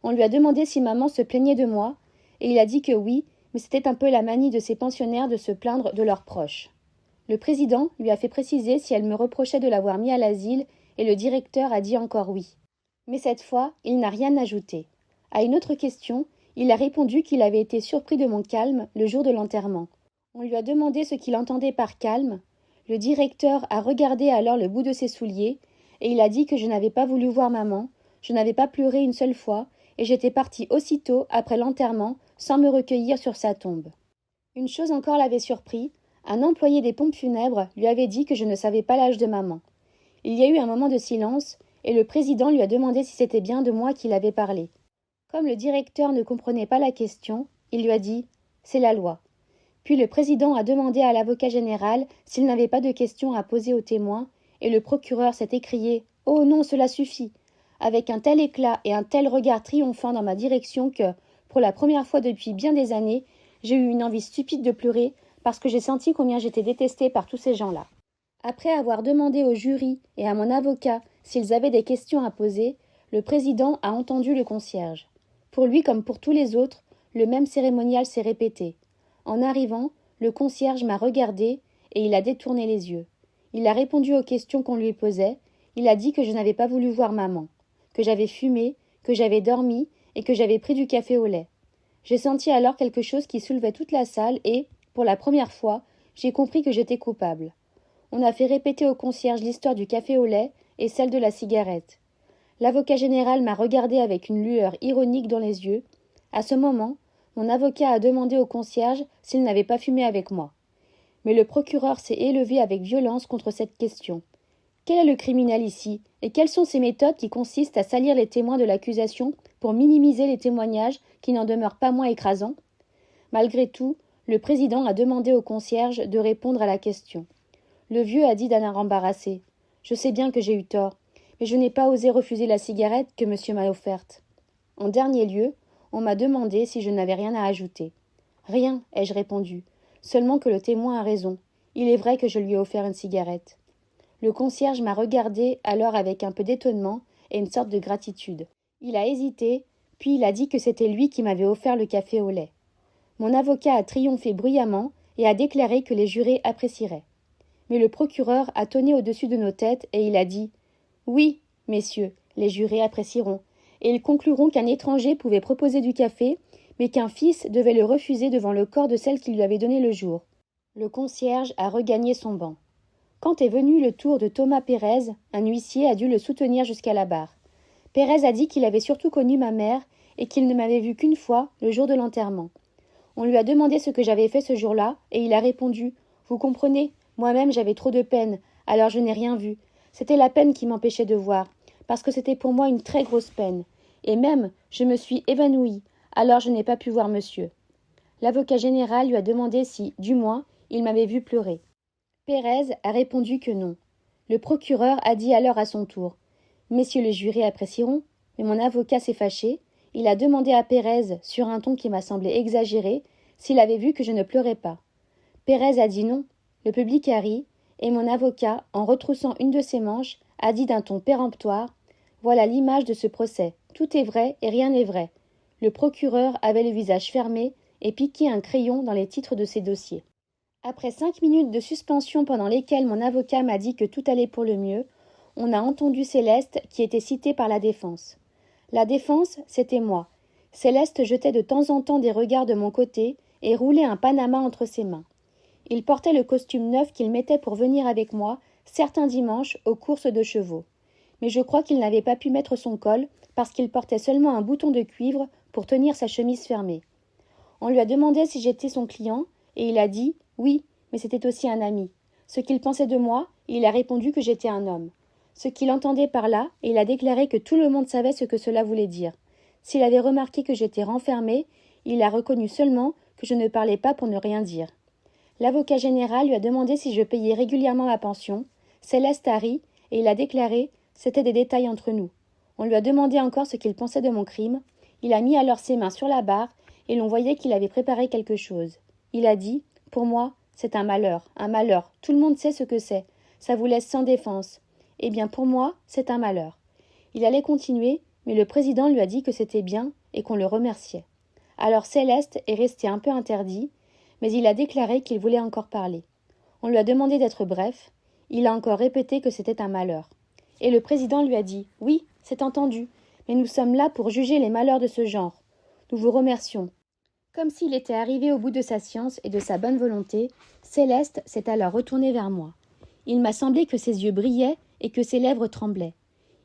On lui a demandé si maman se plaignait de moi, et il a dit que oui, mais c'était un peu la manie de ces pensionnaires de se plaindre de leurs proches. Le président lui a fait préciser si elle me reprochait de l'avoir mis à l'asile, et le directeur a dit encore oui. Mais cette fois, il n'a rien ajouté. À une autre question, Il a répondu qu'il avait été surpris de mon calme le jour de l'enterrement. On lui a demandé ce qu'il entendait par calme. Le directeur a regardé alors le bout de ses souliers, et il a dit que je n'avais pas voulu voir maman, je n'avais pas pleuré une seule fois, et j'étais partie aussitôt après l'enterrement sans me recueillir sur sa tombe. Une chose encore l'avait surpris, un employé des pompes funèbres lui avait dit que je ne savais pas l'âge de maman. Il y a eu un moment de silence, et le président lui a demandé si c'était bien de moi qu'il avait parlé. Comme le directeur ne comprenait pas la question, il lui a dit « C'est la loi ». Puis le président a demandé à l'avocat général s'il n'avait pas de questions à poser aux témoins, et le procureur s'est écrié « Oh non, cela suffit !» avec un tel éclat et un tel regard triomphant dans ma direction que, pour la première fois depuis bien des années, j'ai eu une envie stupide de pleurer parce que j'ai senti combien j'étais détestée par tous ces gens-là. Après avoir demandé au jury et à mon avocat s'ils avaient des questions à poser, le président a entendu le concierge. Pour lui comme pour tous les autres, le même cérémonial s'est répété. En arrivant, le concierge m'a regardé et il a détourné les yeux. Il a répondu aux questions qu'on lui posait. Il a dit que je n'avais pas voulu voir maman, que j'avais fumé, que j'avais dormi et que j'avais pris du café au lait. J'ai senti alors quelque chose qui soulevait toute la salle et, pour la première fois, j'ai compris que j'étais coupable. On a fait répéter au concierge l'histoire du café au lait et celle de la cigarette. L'avocat général m'a regardé avec une lueur ironique dans les yeux. À ce moment, mon avocat a demandé au concierge s'il n'avait pas fumé avec moi. Mais le procureur s'est élevé avec violence contre cette question. Quel est le criminel ici, et quelles sont ces méthodes qui consistent à salir les témoins de l'accusation pour minimiser les témoignages qui n'en demeurent pas moins écrasants ? Malgré tout, le président a demandé au concierge de répondre à la question. Le vieux a dit d'un air embarrassé. « Je sais bien que j'ai eu tort, mais je n'ai pas osé refuser la cigarette que monsieur m'a offerte. » En dernier lieu, on m'a demandé si je n'avais rien à ajouter. « Rien, ai-je répondu, seulement que le témoin a raison. Il est vrai que je lui ai offert une cigarette. » Le concierge m'a regardé alors avec un peu d'étonnement et une sorte de gratitude. Il a hésité, puis il a dit que c'était lui qui m'avait offert le café au lait. Mon avocat a triomphé bruyamment et a déclaré que les jurés apprécieraient. Mais le procureur a tonné au-dessus de nos têtes et il a dit « Oui, messieurs, les jurés apprécieront, et ils concluront qu'un étranger pouvait proposer du café, mais qu'un fils devait le refuser devant le corps de celle qui lui avait donné le jour. » Le concierge a regagné son banc. Quand est venu le tour de Thomas Pérez, un huissier a dû le soutenir jusqu'à la barre. Pérez a dit qu'il avait surtout connu ma mère et qu'il ne m'avait vue qu'une fois, le jour de l'enterrement. On lui a demandé ce que j'avais fait ce jour-là, et il a répondu « Vous comprenez, moi-même j'avais trop de peine, alors je n'ai rien vu. C'était la peine qui m'empêchait de voir, parce que c'était pour moi une très grosse peine. Et même, je me suis évanouie, alors je n'ai pas pu voir monsieur. » L'avocat général lui a demandé si, du moins, il m'avait vu pleurer. Pérez a répondu que non. Le procureur a dit alors à son tour « Messieurs les jurés apprécieront », mais mon avocat s'est fâché. Il a demandé à Pérez, sur un ton qui m'a semblé exagéré, s'il avait vu que je ne pleurais pas. Pérez a dit non. Le public a ri, et mon avocat, en retroussant une de ses manches, a dit d'un ton péremptoire « Voilà l'image de ce procès. Tout est vrai et rien n'est vrai. » Le procureur avait le visage fermé et piquait un crayon dans les titres de ses dossiers. Après 5 minutes de suspension pendant lesquelles mon avocat m'a dit que tout allait pour le mieux, on a entendu Céleste qui était citée par la défense. La défense, c'était moi. Céleste jetait de temps en temps des regards de mon côté et roulait un panama entre ses mains. Il portait le costume neuf qu'il mettait pour venir avec moi, certains dimanches, aux courses de chevaux. Mais je crois qu'il n'avait pas pu mettre son col parce qu'il portait seulement un bouton de cuivre pour tenir sa chemise fermée. On lui a demandé si j'étais son client et il a dit « Oui, mais c'était aussi un ami. » Ce qu'il pensait de moi, il a répondu que j'étais un homme. Ce qu'il entendait par là, et il a déclaré que tout le monde savait ce que cela voulait dire. S'il avait remarqué que j'étais renfermée, il a reconnu seulement que je ne parlais pas pour ne rien dire. L'avocat général lui a demandé si je payais régulièrement ma pension. Céleste a ri, et il a déclaré « C'était des détails entre nous ». On lui a demandé encore ce qu'il pensait de mon crime. Il a mis alors ses mains sur la barre, et l'on voyait qu'il avait préparé quelque chose. Il a dit « Pour moi, c'est un malheur, tout le monde sait ce que c'est. Ça vous laisse sans défense. Eh bien, pour moi, c'est un malheur. » Il allait continuer, mais le président lui a dit que c'était bien et qu'on le remerciait. Alors Céleste est resté un peu interdit, mais il a déclaré qu'il voulait encore parler. On lui a demandé d'être bref. Il a encore répété que c'était un malheur. Et le président lui a dit « Oui, c'est entendu, mais nous sommes là pour juger les malheurs de ce genre. Nous vous remercions. » Comme s'il était arrivé au bout de sa science et de sa bonne volonté, Céleste s'est alors retourné vers moi. Il m'a semblé que ses yeux brillaient et que ses lèvres tremblaient.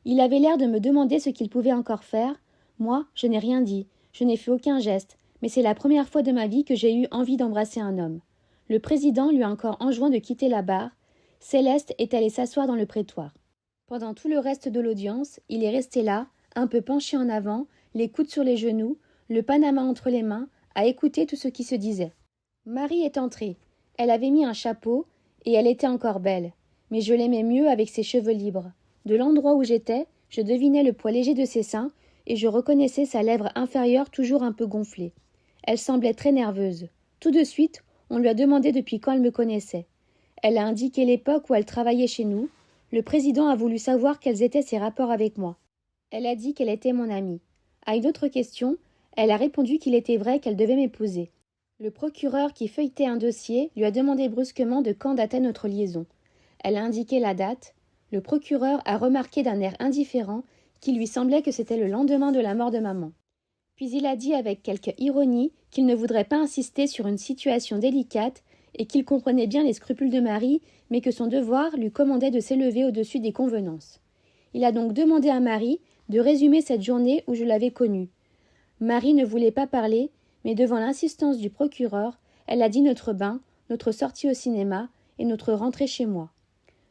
Il avait l'air de me demander ce qu'il pouvait encore faire. Moi, je n'ai rien dit, je n'ai fait aucun geste, mais c'est la première fois de ma vie que j'ai eu envie d'embrasser un homme. Le président lui a encore enjoint de quitter la barre. Céleste est allée s'asseoir dans le prétoire. Pendant tout le reste de l'audience, il est resté là, un peu penché en avant, les coudes sur les genoux, le panama entre les mains, à écouter tout ce qui se disait. Marie est entrée. Elle avait mis un chapeau, et elle était encore belle. Mais je l'aimais mieux avec ses cheveux libres. De l'endroit où j'étais, je devinais le poids léger de ses seins, et je reconnaissais sa lèvre inférieure toujours un peu gonflée. Elle semblait très nerveuse. Tout de suite, on lui a demandé depuis quand elle me connaissait. Elle a indiqué l'époque où elle travaillait chez nous. Le président a voulu savoir quels étaient ses rapports avec moi. Elle a dit qu'elle était mon amie. À une autre question, elle a répondu qu'il était vrai qu'elle devait m'épouser. Le procureur qui feuilletait un dossier lui a demandé brusquement de quand datait notre liaison. Elle a indiqué la date. Le procureur a remarqué d'un air indifférent qu'il lui semblait que c'était le lendemain de la mort de maman. Puis il a dit avec quelque ironie qu'il ne voudrait pas insister sur une situation délicate et qu'il comprenait bien les scrupules de Marie, mais que son devoir lui commandait de s'élever au-dessus des convenances. Il a donc demandé à Marie de résumer cette journée où je l'avais connue. Marie ne voulait pas parler, mais devant l'insistance du procureur, elle a dit notre bain, notre sortie au cinéma et notre rentrée chez moi.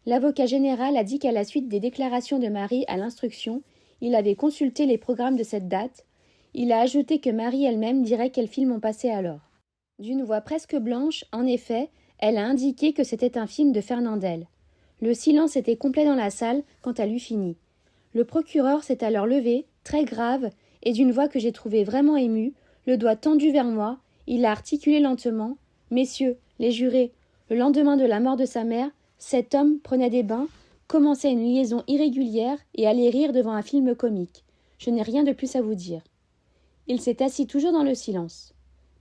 L'avocat général a dit qu'à la suite des déclarations de Marie à l'instruction, il avait consulté les programmes de cette date. Il a ajouté que Marie elle-même dirait quels films ont passé alors. D'une voix presque blanche, en effet, elle a indiqué que c'était un film de Fernandel. Le silence était complet dans la salle quand elle eut fini. Le procureur s'est alors levé, très grave, et d'une voix que j'ai trouvée vraiment émue, le doigt tendu vers moi, il a articulé lentement « Messieurs, les jurés, le lendemain de la mort de sa mère, cet homme prenait des bains, commençait une liaison irrégulière et allait rire devant un film comique. Je n'ai rien de plus à vous dire. » Il s'est assis toujours dans le silence.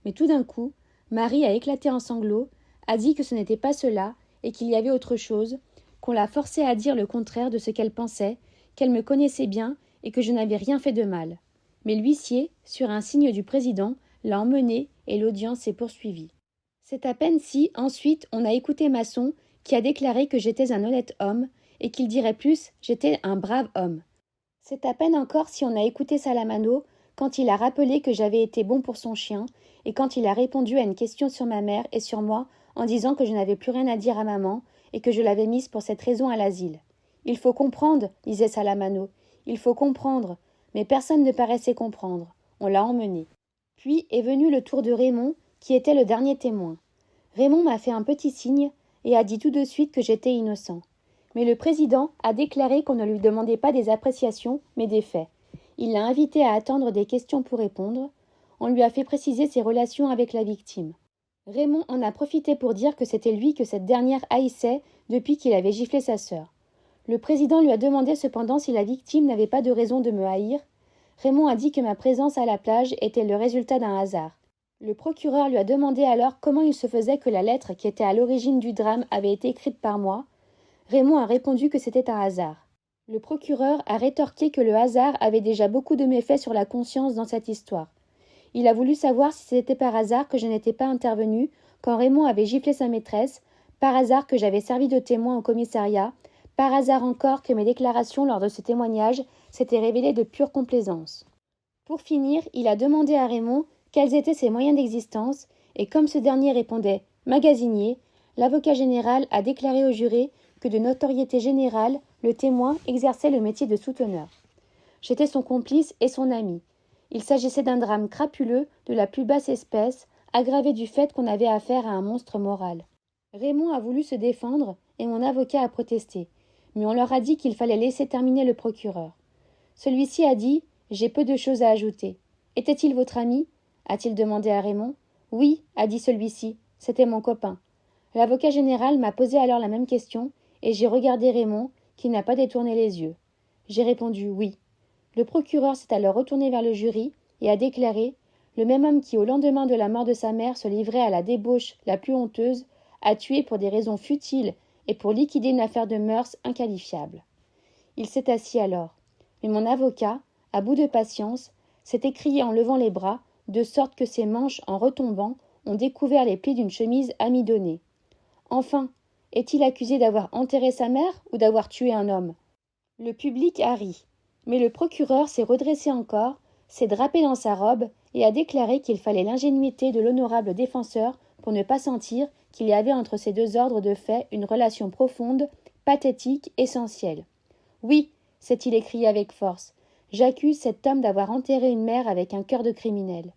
Mais tout d'un coup, Marie a éclaté en sanglots, a dit que ce n'était pas cela et qu'il y avait autre chose, qu'on la forçait à dire le contraire de ce qu'elle pensait, qu'elle me connaissait bien et que je n'avais rien fait de mal. Mais l'huissier, sur un signe du président, l'a emmenée et l'audience s'est poursuivie. C'est à peine si, ensuite, on a écouté Masson, qui a déclaré que j'étais un honnête homme et qu'il dirait plus « j'étais un brave homme ». C'est à peine encore si on a écouté Salamano, quand il a rappelé que j'avais été bon pour son chien et quand il a répondu à une question sur ma mère et sur moi en disant que je n'avais plus rien à dire à maman et que je l'avais mise pour cette raison à l'asile. « Il faut comprendre », disait Salamano, « il faut comprendre », mais personne ne paraissait comprendre. On l'a emmené. Puis est venu le tour de Raymond, qui était le dernier témoin. Raymond m'a fait un petit signe et a dit tout de suite que j'étais innocent. Mais le président a déclaré qu'on ne lui demandait pas des appréciations, mais des faits. Il l'a invité à attendre des questions pour répondre. On lui a fait préciser ses relations avec la victime. Raymond en a profité pour dire que c'était lui que cette dernière haïssait depuis qu'il avait giflé sa sœur. Le président lui a demandé cependant si la victime n'avait pas de raison de me haïr. Raymond a dit que ma présence à la plage était le résultat d'un hasard. Le procureur lui a demandé alors comment il se faisait que la lettre qui était à l'origine du drame avait été écrite par moi. Raymond a répondu que c'était un hasard. Le procureur a rétorqué que le hasard avait déjà beaucoup de méfaits sur la conscience dans cette histoire. Il a voulu savoir si c'était par hasard que je n'étais pas intervenue quand Raymond avait giflé sa maîtresse, par hasard que j'avais servi de témoin au commissariat, par hasard encore que mes déclarations lors de ce témoignage s'étaient révélées de pure complaisance. Pour finir, il a demandé à Raymond quels étaient ses moyens d'existence, et comme ce dernier répondait « magasinier », l'avocat général a déclaré au juré que de notoriété générale, le témoin exerçait le métier de souteneur. J'étais son complice et son ami. Il s'agissait d'un drame crapuleux de la plus basse espèce, aggravé du fait qu'on avait affaire à un monstre moral. Raymond a voulu se défendre et mon avocat a protesté, mais on leur a dit qu'il fallait laisser terminer le procureur. Celui-ci a dit « J'ai peu de choses à ajouter. Était-il votre ami ?» a-t-il demandé à Raymond. « Oui, a dit celui-ci, c'était mon copain. » L'avocat général m'a posé alors la même question et j'ai regardé Raymond, qui n'a pas détourné les yeux. J'ai répondu « oui ». Le procureur s'est alors retourné vers le jury et a déclaré « Le même homme qui, au lendemain de la mort de sa mère, se livrait à la débauche la plus honteuse, a tué pour des raisons futiles et pour liquider une affaire de mœurs inqualifiable. » Il s'est assis alors. Mais mon avocat, à bout de patience, s'est écrié en levant les bras de sorte que ses manches, en retombant, ont découvert les plis d'une chemise amidonnée. Enfin, est-il accusé d'avoir enterré sa mère ou d'avoir tué un homme? Le public a ri, mais le procureur s'est redressé encore, s'est drapé dans sa robe et a déclaré qu'il fallait l'ingénuité de l'honorable défenseur pour ne pas sentir qu'il y avait entre ces deux ordres de faits une relation profonde, pathétique, essentielle. « Oui, s'est-il écrié avec force, j'accuse cet homme d'avoir enterré une mère avec un cœur de criminel. »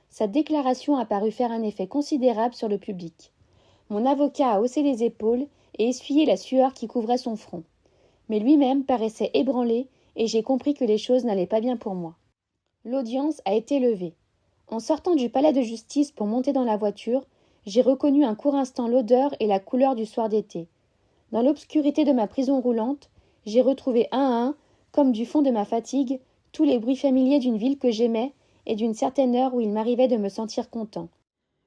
Sa déclaration a paru faire un effet considérable sur le public. Mon avocat a haussé les épaules et essuyé la sueur qui couvrait son front. Mais lui-même paraissait ébranlé et j'ai compris que les choses n'allaient pas bien pour moi. L'audience a été levée. En sortant du palais de justice pour monter dans la voiture, j'ai reconnu un court instant l'odeur et la couleur du soir d'été. Dans l'obscurité de ma prison roulante, j'ai retrouvé un à un, comme du fond de ma fatigue, tous les bruits familiers d'une ville que j'aimais et d'une certaine heure où il m'arrivait de me sentir content.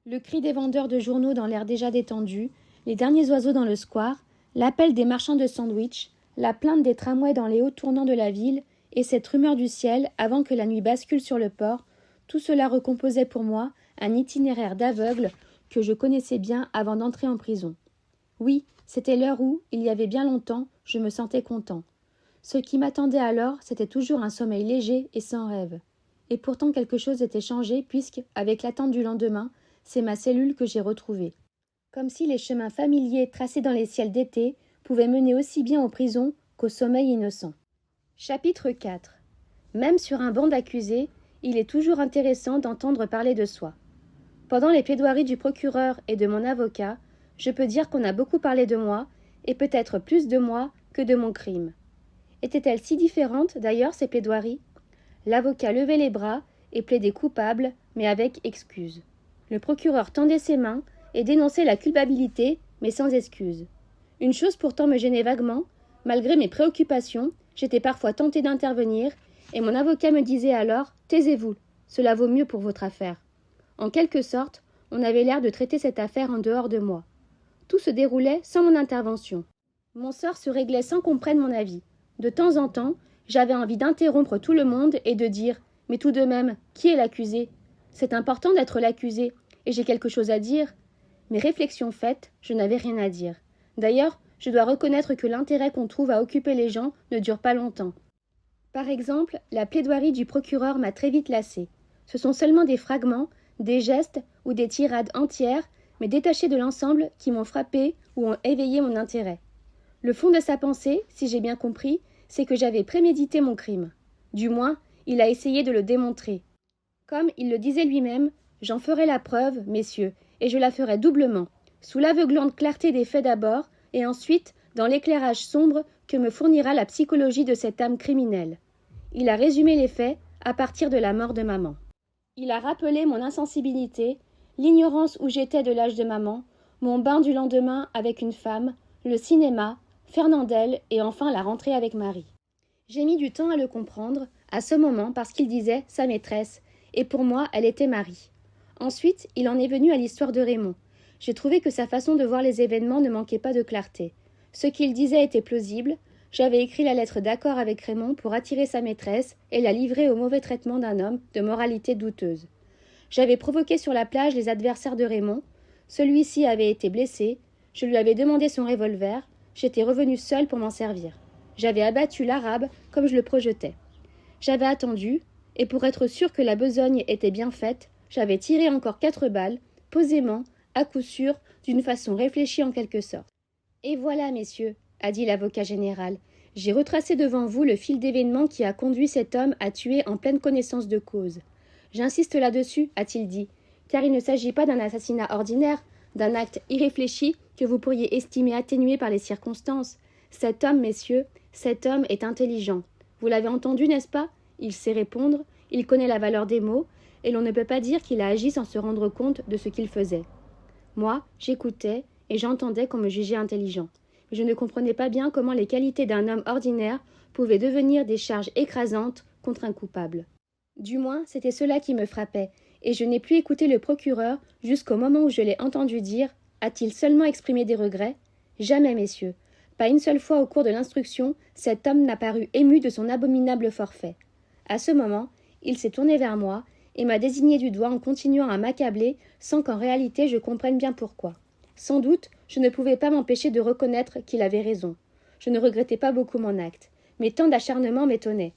Le cri des vendeurs de journaux dans l'air déjà détendu, les derniers oiseaux dans le square, l'appel des marchands de sandwich, la plainte des tramways dans les hauts tournants de la ville et cette rumeur du ciel avant que la nuit bascule sur le port, tout cela recomposait pour moi un itinéraire d'aveugle que je connaissais bien avant d'entrer en prison. Oui, c'était l'heure où, il y avait bien longtemps, je me sentais content. Ce qui m'attendait alors, c'était toujours un sommeil léger et sans rêve. Et pourtant quelque chose était changé puisque, avec l'attente du lendemain, c'est ma cellule que j'ai retrouvée. Comme si les chemins familiers tracés dans les ciels d'été pouvaient mener aussi bien aux prisons qu'au sommeil innocent. Chapitre 4. Même sur un banc d'accusés, il est toujours intéressant d'entendre parler de soi. Pendant les plaidoiries du procureur et de mon avocat, je peux dire qu'on a beaucoup parlé de moi, et peut-être plus de moi que de mon crime. Étaient-elles si différentes, d'ailleurs, ces plaidoiries? L'avocat levait les bras et plaidait coupable, mais avec excuse. Le procureur tendait ses mains et dénonçait la culpabilité, mais sans excuse. Une chose pourtant me gênait vaguement. Malgré mes préoccupations, j'étais parfois tentée d'intervenir, et mon avocat me disait alors « Taisez-vous, cela vaut mieux pour votre affaire ». En quelque sorte, on avait l'air de traiter cette affaire en dehors de moi. Tout se déroulait sans mon intervention. Mon sort se réglait sans qu'on prenne mon avis. De temps en temps, j'avais envie d'interrompre tout le monde et de dire « Mais tout de même, qui est l'accusé ? C'est important d'être l'accusé, et j'ai quelque chose à dire. » Mes réflexions faites, je n'avais rien à dire. D'ailleurs, je dois reconnaître que l'intérêt qu'on trouve à occuper les gens ne dure pas longtemps. Par exemple, la plaidoirie du procureur m'a très vite lassée. Ce sont seulement des fragments, des gestes ou des tirades entières, mais détachées de l'ensemble, qui m'ont frappé ou ont éveillé mon intérêt. Le fond de sa pensée, si j'ai bien compris, c'est que j'avais prémédité mon crime. Du moins, il a essayé de le démontrer. Comme il le disait lui-même, j'en ferai la preuve, messieurs, et je la ferai doublement, sous l'aveuglante clarté des faits d'abord, et ensuite dans l'éclairage sombre que me fournira la psychologie de cette âme criminelle. Il a résumé les faits à partir de la mort de maman. Il a rappelé mon insensibilité, l'ignorance où j'étais de l'âge de maman, mon bain du lendemain avec une femme, le cinéma, Fernandel et enfin la rentrée avec Marie. J'ai mis du temps à le comprendre, à ce moment parce qu'il disait sa maîtresse, et pour moi elle était Marie. Ensuite, il en est venu à l'histoire de Raymond. J'ai trouvé que sa façon de voir les événements ne manquait pas de clarté. Ce qu'il disait était plausible. J'avais écrit la lettre d'accord avec Raymond pour attirer sa maîtresse et la livrer au mauvais traitement d'un homme de moralité douteuse. J'avais provoqué sur la plage les adversaires de Raymond. Celui-ci avait été blessé. Je lui avais demandé son revolver. J'étais revenue seule pour m'en servir. J'avais abattu l'arabe comme je le projetais. J'avais attendu, et pour être sûr que la besogne était bien faite, j'avais tiré encore 4 balles, posément, à coup sûr, d'une façon réfléchie en quelque sorte. « Et voilà, messieurs, » a dit l'avocat général, « j'ai retracé devant vous le fil d'événements qui a conduit cet homme à tuer en pleine connaissance de cause. J'insiste là-dessus, a-t-il dit, car il ne s'agit pas d'un assassinat ordinaire, d'un acte irréfléchi que vous pourriez estimer atténué par les circonstances. Cet homme, messieurs, cet homme est intelligent. Vous l'avez entendu, n'est-ce pas? Il sait répondre, il connaît la valeur des mots, et l'on ne peut pas dire qu'il a agi sans se rendre compte de ce qu'il faisait. Moi, j'écoutais, et j'entendais qu'on me jugeait intelligent. Mais je ne comprenais pas bien comment les qualités d'un homme ordinaire pouvaient devenir des charges écrasantes contre un coupable. Du moins, c'était cela qui me frappait, et je n'ai plus écouté le procureur jusqu'au moment où je l'ai entendu dire « A-t-il seulement exprimé des regrets ?» Jamais, messieurs. Pas une seule fois au cours de l'instruction, cet homme n'a paru ému de son abominable forfait. À ce moment, il s'est tourné vers moi, et m'a désigné du doigt en continuant à m'accabler sans qu'en réalité je comprenne bien pourquoi. Sans doute, je ne pouvais pas m'empêcher de reconnaître qu'il avait raison. Je ne regrettais pas beaucoup mon acte, mais tant d'acharnement m'étonnait.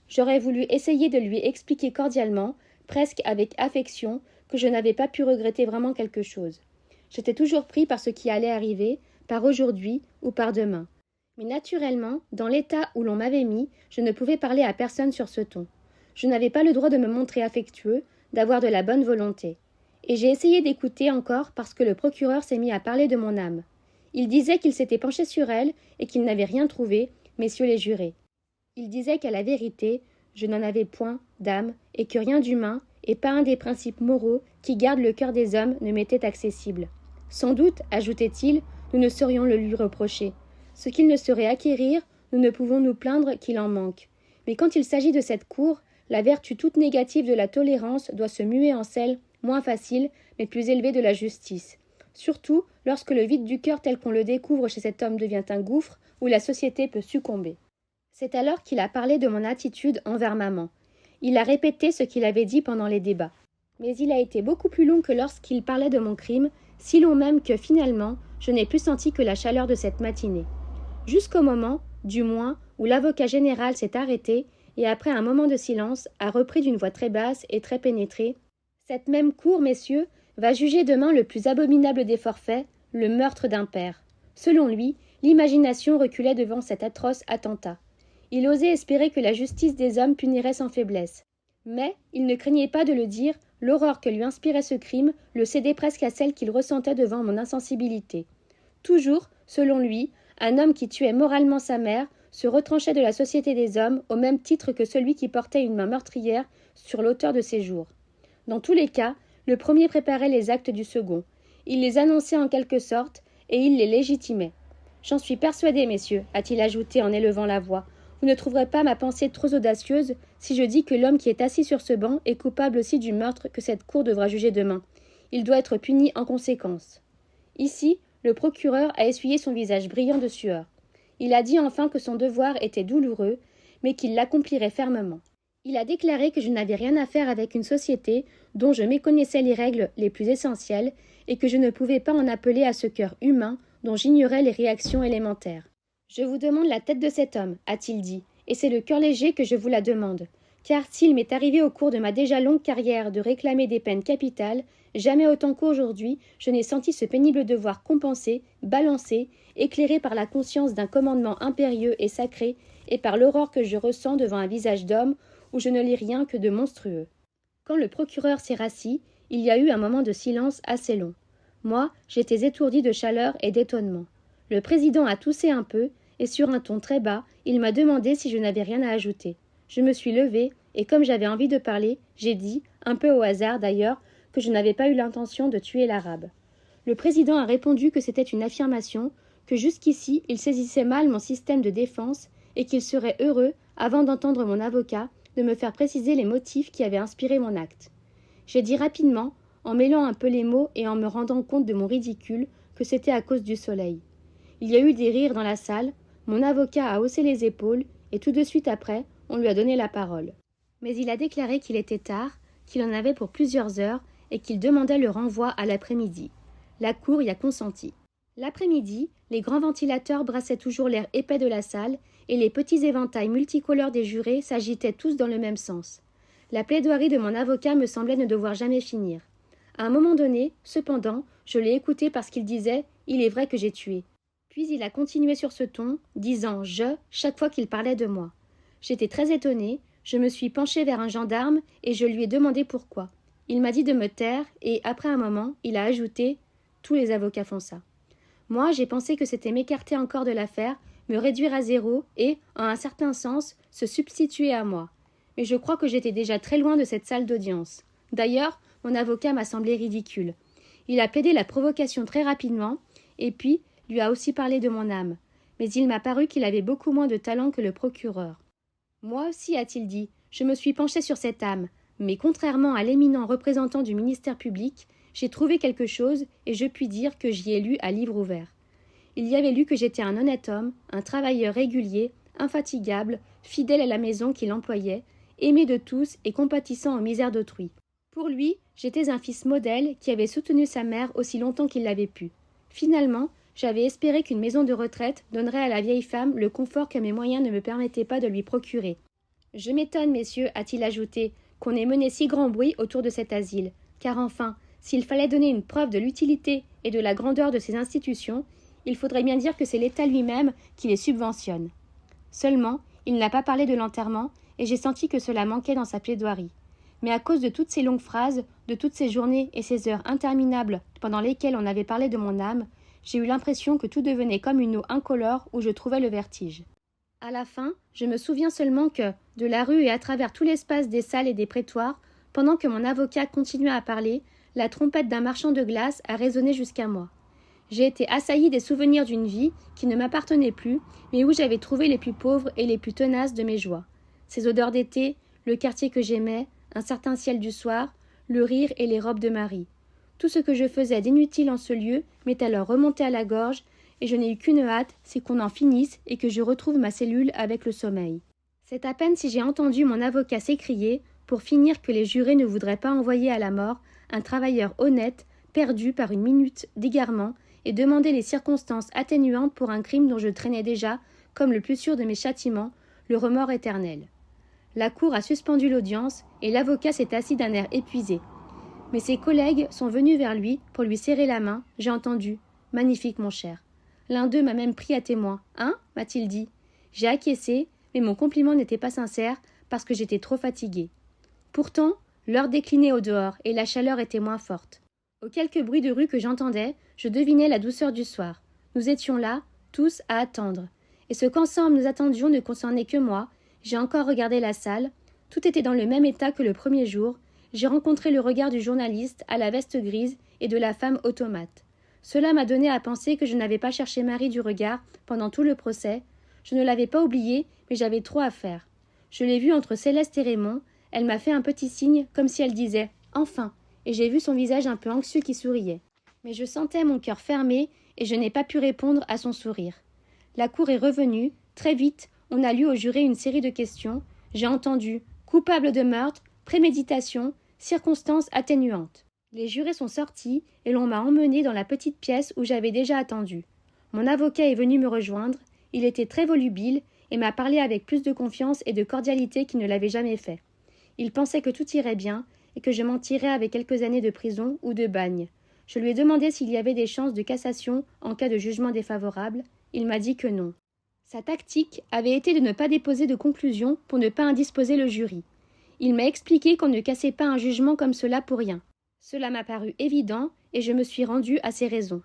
J'aurais voulu essayer de lui expliquer cordialement, presque avec affection, que je n'avais pas pu regretter vraiment quelque chose. J'étais toujours pris par ce qui allait arriver, par aujourd'hui ou par demain. Mais naturellement, dans l'état où l'on m'avait mis, je ne pouvais parler à personne sur ce ton. Je n'avais pas le droit de me montrer affectueux, d'avoir de la bonne volonté. Et j'ai essayé d'écouter encore parce que le procureur s'est mis à parler de mon âme. Il disait qu'il s'était penché sur elle et qu'il n'avait rien trouvé, messieurs les jurés. Il disait qu'à la vérité, je n'en avais point d'âme et que rien d'humain, et pas un des principes moraux qui gardent le cœur des hommes, ne m'était accessible. Sans doute, ajoutait-il, nous ne saurions le lui reprocher. Ce qu'il ne saurait acquérir, nous ne pouvons nous plaindre qu'il en manque. Mais quand il s'agit de cette cour, la vertu toute négative de la tolérance doit se muer en celle, moins facile, mais plus élevée de la justice. Surtout lorsque le vide du cœur tel qu'on le découvre chez cet homme devient un gouffre où la société peut succomber. C'est alors qu'il a parlé de mon attitude envers maman. Il a répété ce qu'il avait dit pendant les débats. Mais il a été beaucoup plus long que lorsqu'il parlait de mon crime, si long même que finalement, je n'ai plus senti que la chaleur de cette matinée. Jusqu'au moment, du moins, où l'avocat général s'est arrêté et après un moment de silence a repris d'une voix très basse et très pénétrée « Cette même cour, messieurs, va juger demain le plus abominable des forfaits, le meurtre d'un père. » Selon lui, l'imagination reculait devant cet atroce attentat. Il osait espérer que la justice des hommes punirait sans faiblesse. Mais il ne craignait pas de le dire, l'horreur que lui inspirait ce crime le cédait presque à celle qu'il ressentait devant mon insensibilité. Toujours, selon lui, un homme qui tuait moralement sa mère se retranchait de la société des hommes au même titre que celui qui portait une main meurtrière sur l'auteur de ses jours. Dans tous les cas, le premier préparait les actes du second. Il les annonçait en quelque sorte, et il les légitimait. « J'en suis persuadé, messieurs, a-t-il ajouté en élevant la voix. Vous ne trouverez pas ma pensée trop audacieuse si je dis que l'homme qui est assis sur ce banc est coupable aussi du meurtre que cette cour devra juger demain. Il doit être puni en conséquence. » Ici, le procureur a essuyé son visage brillant de sueur. Il a dit enfin que son devoir était douloureux, mais qu'il l'accomplirait fermement. Il a déclaré que je n'avais rien à faire avec une société dont je méconnaissais les règles les plus essentielles et que je ne pouvais pas en appeler à ce cœur humain dont j'ignorais les réactions élémentaires. « Je vous demande la tête de cet homme, a-t-il dit, et c'est le cœur léger que je vous la demande. Car s'il m'est arrivé au cours de ma déjà longue carrière de réclamer des peines capitales, jamais autant qu'aujourd'hui je n'ai senti ce pénible devoir compensé, balancé, éclairé par la conscience d'un commandement impérieux et sacré, et par l'aurore que je ressens devant un visage d'homme où je ne lis rien que de monstrueux. » Quand le procureur s'est rassis, il y a eu un moment de silence assez long. Moi, j'étais étourdi de chaleur et d'étonnement. Le président a toussé un peu, et sur un ton très bas, il m'a demandé si je n'avais rien à ajouter. Je me suis levée, et comme j'avais envie de parler, j'ai dit, un peu au hasard d'ailleurs, que je n'avais pas eu l'intention de tuer l'arabe. Le président a répondu que c'était une affirmation, que jusqu'ici il saisissait mal mon système de défense, et qu'il serait heureux, avant d'entendre mon avocat, de me faire préciser les motifs qui avaient inspiré mon acte. J'ai dit rapidement, en mêlant un peu les mots et en me rendant compte de mon ridicule, que c'était à cause du soleil. Il y a eu des rires dans la salle, mon avocat a haussé les épaules, et tout de suite après, on lui a donné la parole. Mais il a déclaré qu'il était tard, qu'il en avait pour plusieurs heures, et qu'il demandait le renvoi à l'après-midi. La cour y a consenti. L'après-midi, les grands ventilateurs brassaient toujours l'air épais de la salle, et les petits éventails multicolores des jurés s'agitaient tous dans le même sens. La plaidoirie de mon avocat me semblait ne devoir jamais finir. À un moment donné, cependant, je l'ai écouté parce qu'il disait « Il est vrai que j'ai tué ». Puis il a continué sur ce ton, disant « je » chaque fois qu'il parlait de moi. J'étais très étonnée, je me suis penchée vers un gendarme et je lui ai demandé pourquoi. Il m'a dit de me taire et, après un moment, il a ajouté « Tous les avocats font ça ». Moi, j'ai pensé que c'était m'écarter encore de l'affaire, me réduire à zéro et, en un certain sens, se substituer à moi. Mais je crois que j'étais déjà très loin de cette salle d'audience. D'ailleurs, mon avocat m'a semblé ridicule. Il a plaidé la provocation très rapidement, et puis lui a aussi parlé de mon âme. Mais il m'a paru qu'il avait beaucoup moins de talent que le procureur. Moi aussi, a-t-il dit, je me suis penché sur cette âme, mais contrairement à l'éminent représentant du ministère public, j'ai trouvé quelque chose et je puis dire que j'y ai lu à livre ouvert. Il y avait lu que j'étais un honnête homme, un travailleur régulier, infatigable, fidèle à la maison qu'il employait, aimé de tous et compatissant aux misères d'autrui. Pour lui, j'étais un fils modèle qui avait soutenu sa mère aussi longtemps qu'il l'avait pu. Finalement, j'avais espéré qu'une maison de retraite donnerait à la vieille femme le confort que mes moyens ne me permettaient pas de lui procurer. Je m'étonne, messieurs, a-t-il ajouté, qu'on ait mené si grand bruit autour de cet asile, car enfin, s'il fallait donner une preuve de l'utilité et de la grandeur de ces institutions, il faudrait bien dire que c'est l'État lui-même qui les subventionne. Seulement, il n'a pas parlé de l'enterrement, et j'ai senti que cela manquait dans sa plaidoirie. Mais à cause de toutes ces longues phrases, de toutes ces journées et ces heures interminables pendant lesquelles on avait parlé de mon âme, j'ai eu l'impression que tout devenait comme une eau incolore où je trouvais le vertige. À la fin, je me souviens seulement que, de la rue et à travers tout l'espace des salles et des prétoires, pendant que mon avocat continuait à parler, la trompette d'un marchand de glace a résonné jusqu'à moi. J'ai été assaillie des souvenirs d'une vie qui ne m'appartenait plus, mais où j'avais trouvé les plus pauvres et les plus tenaces de mes joies. Ces odeurs d'été, le quartier que j'aimais, un certain ciel du soir, le rire et les robes de Marie. Tout ce que je faisais d'inutile en ce lieu m'est alors remonté à la gorge, et je n'ai eu qu'une hâte, c'est qu'on en finisse et que je retrouve ma cellule avec le sommeil. C'est à peine si j'ai entendu mon avocat s'écrier, pour finir, que les jurés ne voudraient pas envoyer à la mort un travailleur honnête, perdu par une minute d'égarement, et demander les circonstances atténuantes pour un crime dont je traînais déjà, comme le plus sûr de mes châtiments, le remords éternel. La cour a suspendu l'audience, et l'avocat s'est assis d'un air épuisé. Mais ses collègues sont venus vers lui pour lui serrer la main, j'ai entendu. « Magnifique, mon cher. » L'un d'eux m'a même pris à témoin. « Hein » m'a-t-il dit. J'ai acquiescé, mais mon compliment n'était pas sincère parce que j'étais trop fatiguée. Pourtant, l'heure déclinait au dehors et la chaleur était moins forte. Aux quelques bruits de rue que j'entendais, je devinais la douceur du soir. Nous étions là, tous, à attendre. Et ce qu'ensemble nous attendions ne concernait que moi. J'ai encore regardé la salle. Tout était dans le même état que le premier jour. J'ai rencontré le regard du journaliste à la veste grise et de la femme automate. Cela m'a donné à penser que je n'avais pas cherché Marie du regard pendant tout le procès. Je ne l'avais pas oubliée, mais j'avais trop à faire. Je l'ai vue entre Céleste et Raymond. Elle m'a fait un petit signe, comme si elle disait « Enfin !» et j'ai vu son visage un peu anxieux qui souriait. Mais je sentais mon cœur fermé et je n'ai pas pu répondre à son sourire. La cour est revenue. Très vite, on a lu au juré une série de questions. J'ai entendu « Coupable de meurtre, préméditation, circonstances atténuantes ». Les jurés sont sortis et l'on m'a emmené dans la petite pièce où j'avais déjà attendu. Mon avocat est venu me rejoindre. Il était très volubile et m'a parlé avec plus de confiance et de cordialité qu'il ne l'avait jamais fait. Il pensait que tout irait bien et que je m'en tirerais avec quelques années de prison ou de bagne. Je lui ai demandé s'il y avait des chances de cassation en cas de jugement défavorable. Il m'a dit que non. Sa tactique avait été de ne pas déposer de conclusion pour ne pas indisposer le jury. Il m'a expliqué qu'on ne cassait pas un jugement comme cela pour rien. Cela m'a paru évident et je me suis rendue à ses raisons.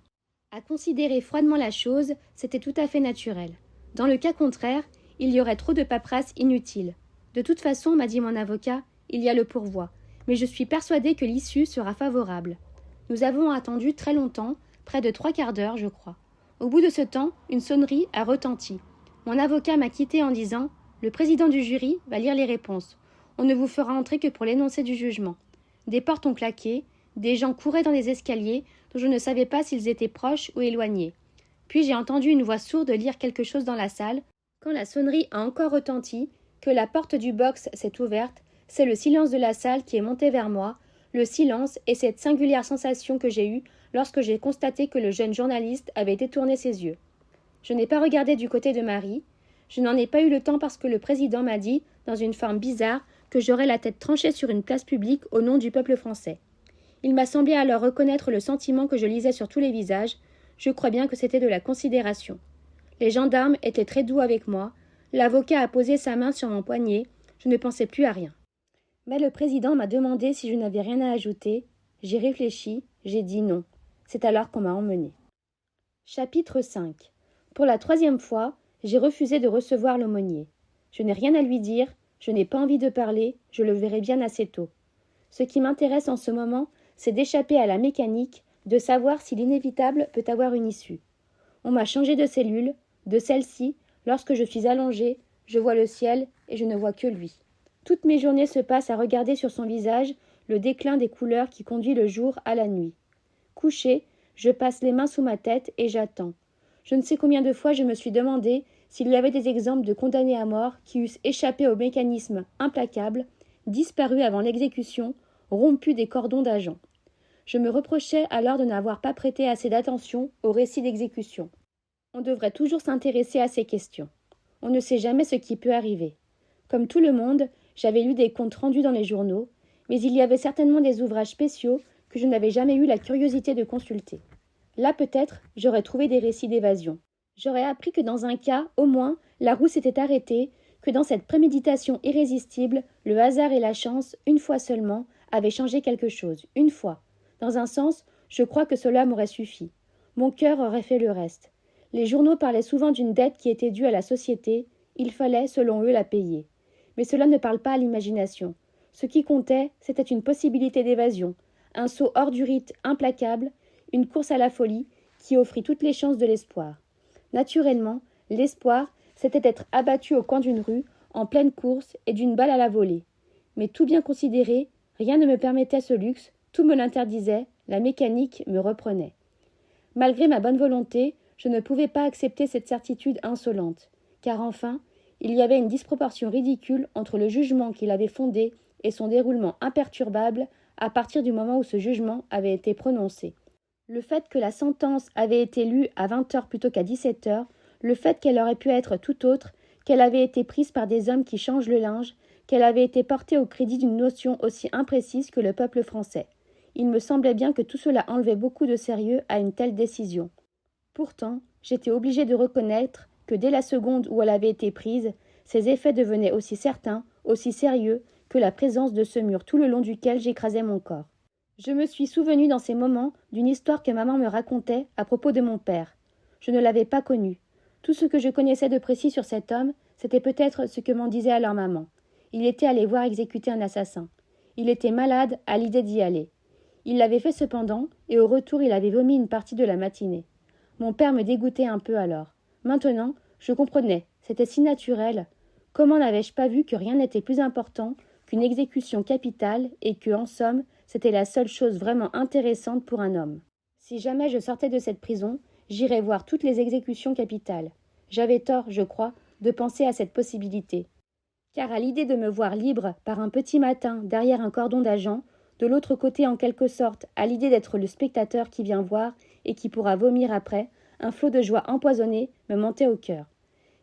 À considérer froidement la chose, c'était tout à fait naturel. Dans le cas contraire, il y aurait trop de paperasse inutile. De toute façon, m'a dit mon avocat, il y a le pourvoi, mais je suis persuadée que l'issue sera favorable. Nous avons attendu très longtemps, près de 3/4 d'heure, je crois. Au bout de ce temps, une sonnerie a retenti. Mon avocat m'a quitté en disant « Le président du jury va lire les réponses. On ne vous fera entrer que pour l'énoncé du jugement. » Des portes ont claqué, des gens couraient dans les escaliers dont je ne savais pas s'ils étaient proches ou éloignés. Puis j'ai entendu une voix sourde lire quelque chose dans la salle. Quand la sonnerie a encore retenti, que la porte du box s'est ouverte, c'est le silence de la salle qui est monté vers moi, le silence et cette singulière sensation que j'ai eue lorsque j'ai constaté que le jeune journaliste avait détourné ses yeux. Je n'ai pas regardé du côté de Marie. Je n'en ai pas eu le temps parce que le président m'a dit, dans une forme bizarre, que j'aurais la tête tranchée sur une place publique au nom du peuple français. Il m'a semblé alors reconnaître le sentiment que je lisais sur tous les visages. Je crois bien que c'était de la considération. Les gendarmes étaient très doux avec moi. L'avocat a posé sa main sur mon poignet. Je ne pensais plus à rien. Mais le président m'a demandé si je n'avais rien à ajouter. J'ai réfléchi, j'ai dit non. C'est alors qu'on m'a emmené. Chapitre 5. Pour la 3e fois, j'ai refusé de recevoir l'aumônier. Je n'ai rien à lui dire, je n'ai pas envie de parler, je le verrai bien assez tôt. Ce qui m'intéresse en ce moment, c'est d'échapper à la mécanique, de savoir si l'inévitable peut avoir une issue. On m'a changé de cellule, de celle-ci, lorsque je suis allongée, je vois le ciel et je ne vois que lui. Toutes mes journées se passent à regarder sur son visage le déclin des couleurs qui conduit le jour à la nuit. Couchée, je passe les mains sous ma tête et j'attends. Je ne sais combien de fois je me suis demandé s'il y avait des exemples de condamnés à mort qui eussent échappé au mécanisme implacable, disparus avant l'exécution, rompu des cordons d'agents. Je me reprochais alors de n'avoir pas prêté assez d'attention au récit d'exécution. On devrait toujours s'intéresser à ces questions. On ne sait jamais ce qui peut arriver. Comme tout le monde, j'avais lu des comptes rendus dans les journaux, mais il y avait certainement des ouvrages spéciaux que je n'avais jamais eu la curiosité de consulter. Là peut-être, j'aurais trouvé des récits d'évasion. J'aurais appris que dans un cas, au moins, la roue s'était arrêtée, que dans cette préméditation irrésistible, le hasard et la chance, une fois seulement, avaient changé quelque chose, une fois. Dans un sens, je crois que cela m'aurait suffi. Mon cœur aurait fait le reste. Les journaux parlaient souvent d'une dette qui était due à la société, il fallait, selon eux, la payer. Mais cela ne parle pas à l'imagination. Ce qui comptait, c'était une possibilité d'évasion, un saut hors du rite implacable, une course à la folie qui offrit toutes les chances de l'espoir. Naturellement, l'espoir, c'était d'être abattu au coin d'une rue, en pleine course et d'une balle à la volée. Mais tout bien considéré, rien ne me permettait ce luxe, tout me l'interdisait, la mécanique me reprenait. Malgré ma bonne volonté, je ne pouvais pas accepter cette certitude insolente, car enfin, il y avait une disproportion ridicule entre le jugement qu'il avait fondé et son déroulement imperturbable à partir du moment où ce jugement avait été prononcé. Le fait que la sentence avait été lue à 20 heures plutôt qu'à 17 heures, le fait qu'elle aurait pu être tout autre, qu'elle avait été prise par des hommes qui changent le linge, qu'elle avait été portée au crédit d'une notion aussi imprécise que le peuple français. Il me semblait bien que tout cela enlevait beaucoup de sérieux à une telle décision. Pourtant, j'étais obligée de reconnaître que dès la seconde où elle avait été prise, ses effets devenaient aussi certains, aussi sérieux, que la présence de ce mur tout le long duquel j'écrasais mon corps. Je me suis souvenue dans ces moments d'une histoire que maman me racontait à propos de mon père. Je ne l'avais pas connu. Tout ce que je connaissais de précis sur cet homme, c'était peut-être ce que m'en disait alors maman. Il était allé voir exécuter un assassin. Il était malade à l'idée d'y aller. Il l'avait fait cependant, et au retour il avait vomi une partie de la matinée. Mon père me dégoûtait un peu alors. Maintenant, je comprenais, c'était si naturel. Comment n'avais-je pas vu que rien n'était plus important qu'une exécution capitale et que, en somme, c'était la seule chose vraiment intéressante pour un homme. Si jamais je sortais de cette prison, j'irais voir toutes les exécutions capitales. J'avais tort, je crois, de penser à cette possibilité. Car à l'idée de me voir libre par un petit matin derrière un cordon d'agents, de l'autre côté en quelque sorte, à l'idée d'être le spectateur qui vient voir et qui pourra vomir après, un flot de joie empoisonnée me montait au cœur.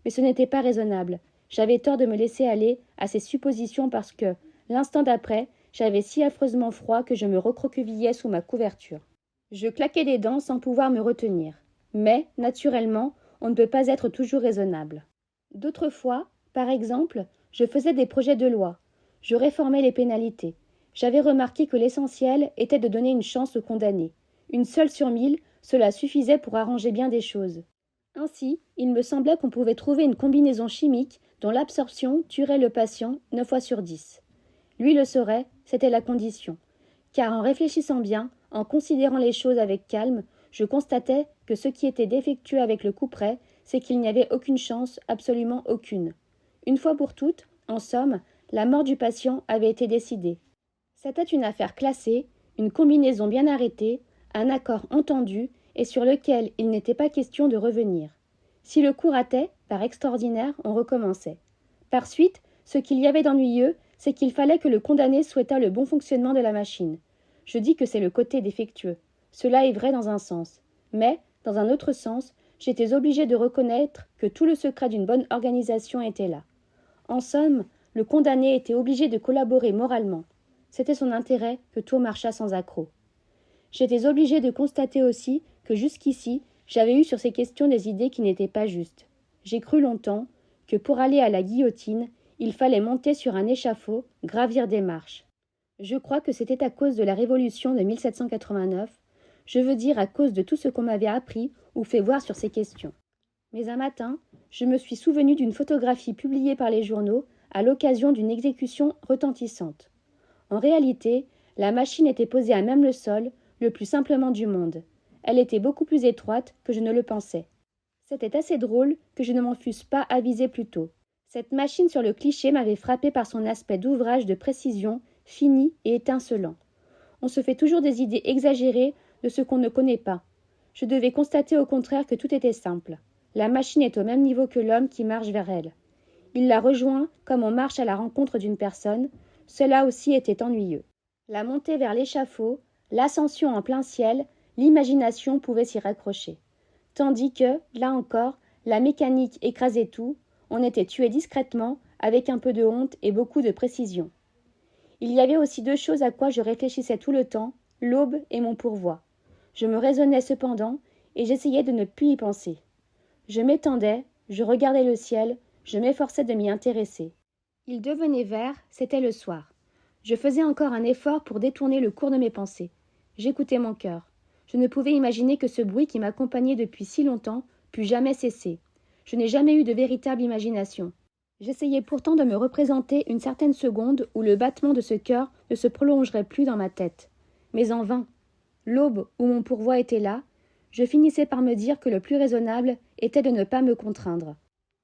Mais ce n'était pas raisonnable. J'avais tort de me laisser aller à ces suppositions parce que, l'instant d'après, j'avais si affreusement froid que je me recroquevillais sous ma couverture. Je claquais des dents sans pouvoir me retenir. Mais, naturellement, on ne peut pas être toujours raisonnable. D'autres fois, par exemple, je faisais des projets de loi. Je réformais les pénalités. J'avais remarqué que l'essentiel était de donner une chance aux condamnés. Une seule sur 1000, cela suffisait pour arranger bien des choses. Ainsi, il me semblait qu'on pouvait trouver une combinaison chimique dont l'absorption tuerait le patient 9 fois sur 10. Lui le saurait, c'était la condition. Car en réfléchissant bien, en considérant les choses avec calme, je constatais que ce qui était défectueux avec le couperet, c'est qu'il n'y avait aucune chance, absolument aucune. Une fois pour toutes, en somme, la mort du patient avait été décidée. C'était une affaire classée, une combinaison bien arrêtée, un accord entendu et sur lequel il n'était pas question de revenir. Si le coup ratait, par extraordinaire, on recommençait. Par suite, ce qu'il y avait d'ennuyeux, c'est qu'il fallait que le condamné souhaitât le bon fonctionnement de la machine. Je dis que c'est le côté défectueux. Cela est vrai dans un sens. Mais, dans un autre sens, j'étais obligé de reconnaître que tout le secret d'une bonne organisation était là. En somme, le condamné était obligé de collaborer moralement. C'était son intérêt que tout marchât sans accroc. J'étais obligé de constater aussi que jusqu'ici, j'avais eu sur ces questions des idées qui n'étaient pas justes. J'ai cru longtemps que pour aller à la guillotine, il fallait monter sur un échafaud, gravir des marches. Je crois que c'était à cause de la Révolution de 1789, je veux dire à cause de tout ce qu'on m'avait appris ou fait voir sur ces questions. Mais un matin, je me suis souvenu d'une photographie publiée par les journaux à l'occasion d'une exécution retentissante. En réalité, la machine était posée à même le sol, le plus simplement du monde. Elle était beaucoup plus étroite que je ne le pensais. C'était assez drôle que je ne m'en fusse pas avisé plus tôt. Cette machine sur le cliché m'avait frappé par son aspect d'ouvrage de précision, fini et étincelant. On se fait toujours des idées exagérées de ce qu'on ne connaît pas. Je devais constater au contraire que tout était simple. La machine est au même niveau que l'homme qui marche vers elle. Il la rejoint comme on marche à la rencontre d'une personne. Cela aussi était ennuyeux. La montée vers l'échafaud, l'ascension en plein ciel, l'imagination pouvait s'y raccrocher. Tandis que, là encore, la mécanique écrasait tout, on était tué discrètement, avec un peu de honte et beaucoup de précision. Il y avait aussi deux choses à quoi je réfléchissais tout le temps, l'aube et mon pourvoi. Je me raisonnais cependant, et j'essayais de ne plus y penser. Je m'étendais, je regardais le ciel, je m'efforçais de m'y intéresser. Il devenait vert, c'était le soir. Je faisais encore un effort pour détourner le cours de mes pensées. J'écoutais mon cœur. Je ne pouvais imaginer que ce bruit qui m'accompagnait depuis si longtemps pût jamais cesser. Je n'ai jamais eu de véritable imagination. J'essayais pourtant de me représenter une certaine seconde où le battement de ce cœur ne se prolongerait plus dans ma tête. Mais en vain. L'aube où mon pourvoi était là, je finissais par me dire que le plus raisonnable était de ne pas me contraindre.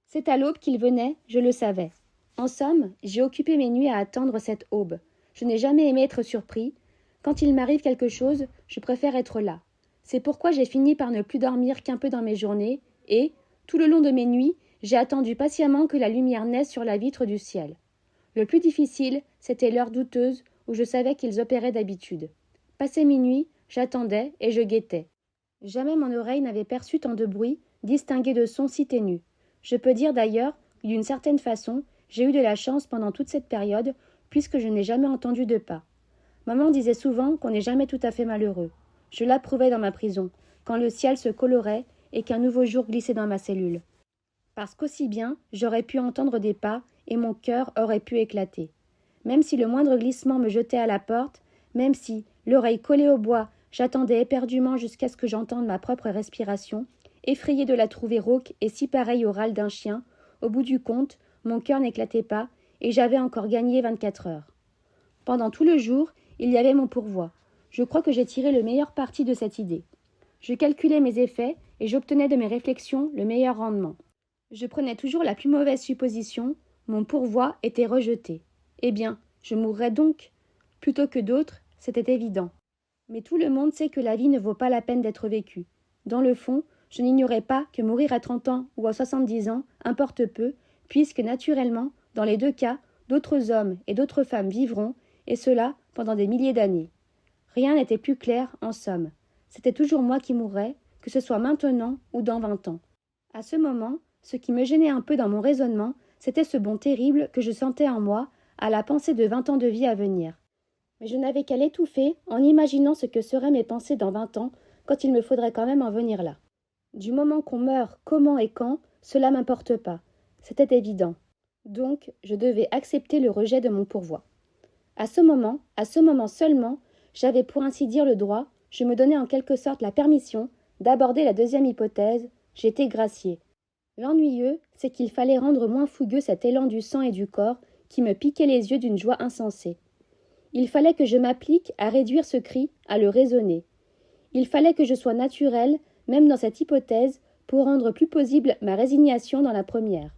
C'est à l'aube qu'il venait, je le savais. En somme, j'ai occupé mes nuits à attendre cette aube. Je n'ai jamais aimé être surpris. Quand il m'arrive quelque chose, je préfère être là. C'est pourquoi j'ai fini par ne plus dormir qu'un peu dans mes journées, et, tout le long de mes nuits, j'ai attendu patiemment que la lumière naisse sur la vitre du ciel. Le plus difficile, c'était l'heure douteuse où je savais qu'ils opéraient d'habitude. Passé minuit, j'attendais et je guettais. Jamais mon oreille n'avait perçu tant de bruit, distingué de sons si ténus. Je peux dire d'ailleurs que d'une certaine façon, j'ai eu de la chance pendant toute cette période, puisque je n'ai jamais entendu de pas. Maman disait souvent qu'on n'est jamais tout à fait malheureux. Je l'approuvais dans ma prison, quand le ciel se colorait et qu'un nouveau jour glissait dans ma cellule. Parce qu'aussi bien, j'aurais pu entendre des pas et mon cœur aurait pu éclater. Même si le moindre glissement me jetait à la porte, même si, l'oreille collée au bois, j'attendais éperdument jusqu'à ce que j'entende ma propre respiration, effrayée de la trouver rauque et si pareille au râle d'un chien, au bout du compte, mon cœur n'éclatait pas, et j'avais encore gagné 24 heures. Pendant tout le jour, il y avait mon pourvoi. Je crois que j'ai tiré le meilleur parti de cette idée. Je calculais mes effets, et j'obtenais de mes réflexions le meilleur rendement. Je prenais toujours la plus mauvaise supposition, mon pourvoi était rejeté. Eh bien, je mourrais donc. Plutôt que d'autres, c'était évident. Mais tout le monde sait que la vie ne vaut pas la peine d'être vécue. Dans le fond, je n'ignorais pas que mourir à 30 ans ou à 70 ans importe peu, puisque naturellement, dans les deux cas, d'autres hommes et d'autres femmes vivront, et cela pendant des milliers d'années. Rien n'était plus clair, en somme. C'était toujours moi qui mourrais, que ce soit maintenant ou dans 20 ans. À ce moment, ce qui me gênait un peu dans mon raisonnement, c'était ce bond terrible que je sentais en moi à la pensée de 20 ans de vie à venir. Mais je n'avais qu'à l'étouffer en imaginant ce que seraient mes pensées dans 20 ans, quand il me faudrait quand même en venir là. Du moment qu'on meurt, comment et quand, cela m'importe pas. C'était évident. Donc, je devais accepter le rejet de mon pourvoi. À ce moment seulement, j'avais pour ainsi dire le droit, je me donnais en quelque sorte la permission d'aborder la deuxième hypothèse, j'étais gracié. L'ennuyeux, c'est qu'il fallait rendre moins fougueux cet élan du sang et du corps qui me piquait les yeux d'une joie insensée. Il fallait que je m'applique à réduire ce cri, à le raisonner. Il fallait que je sois naturel, même dans cette hypothèse, pour rendre plus possible ma résignation dans la première.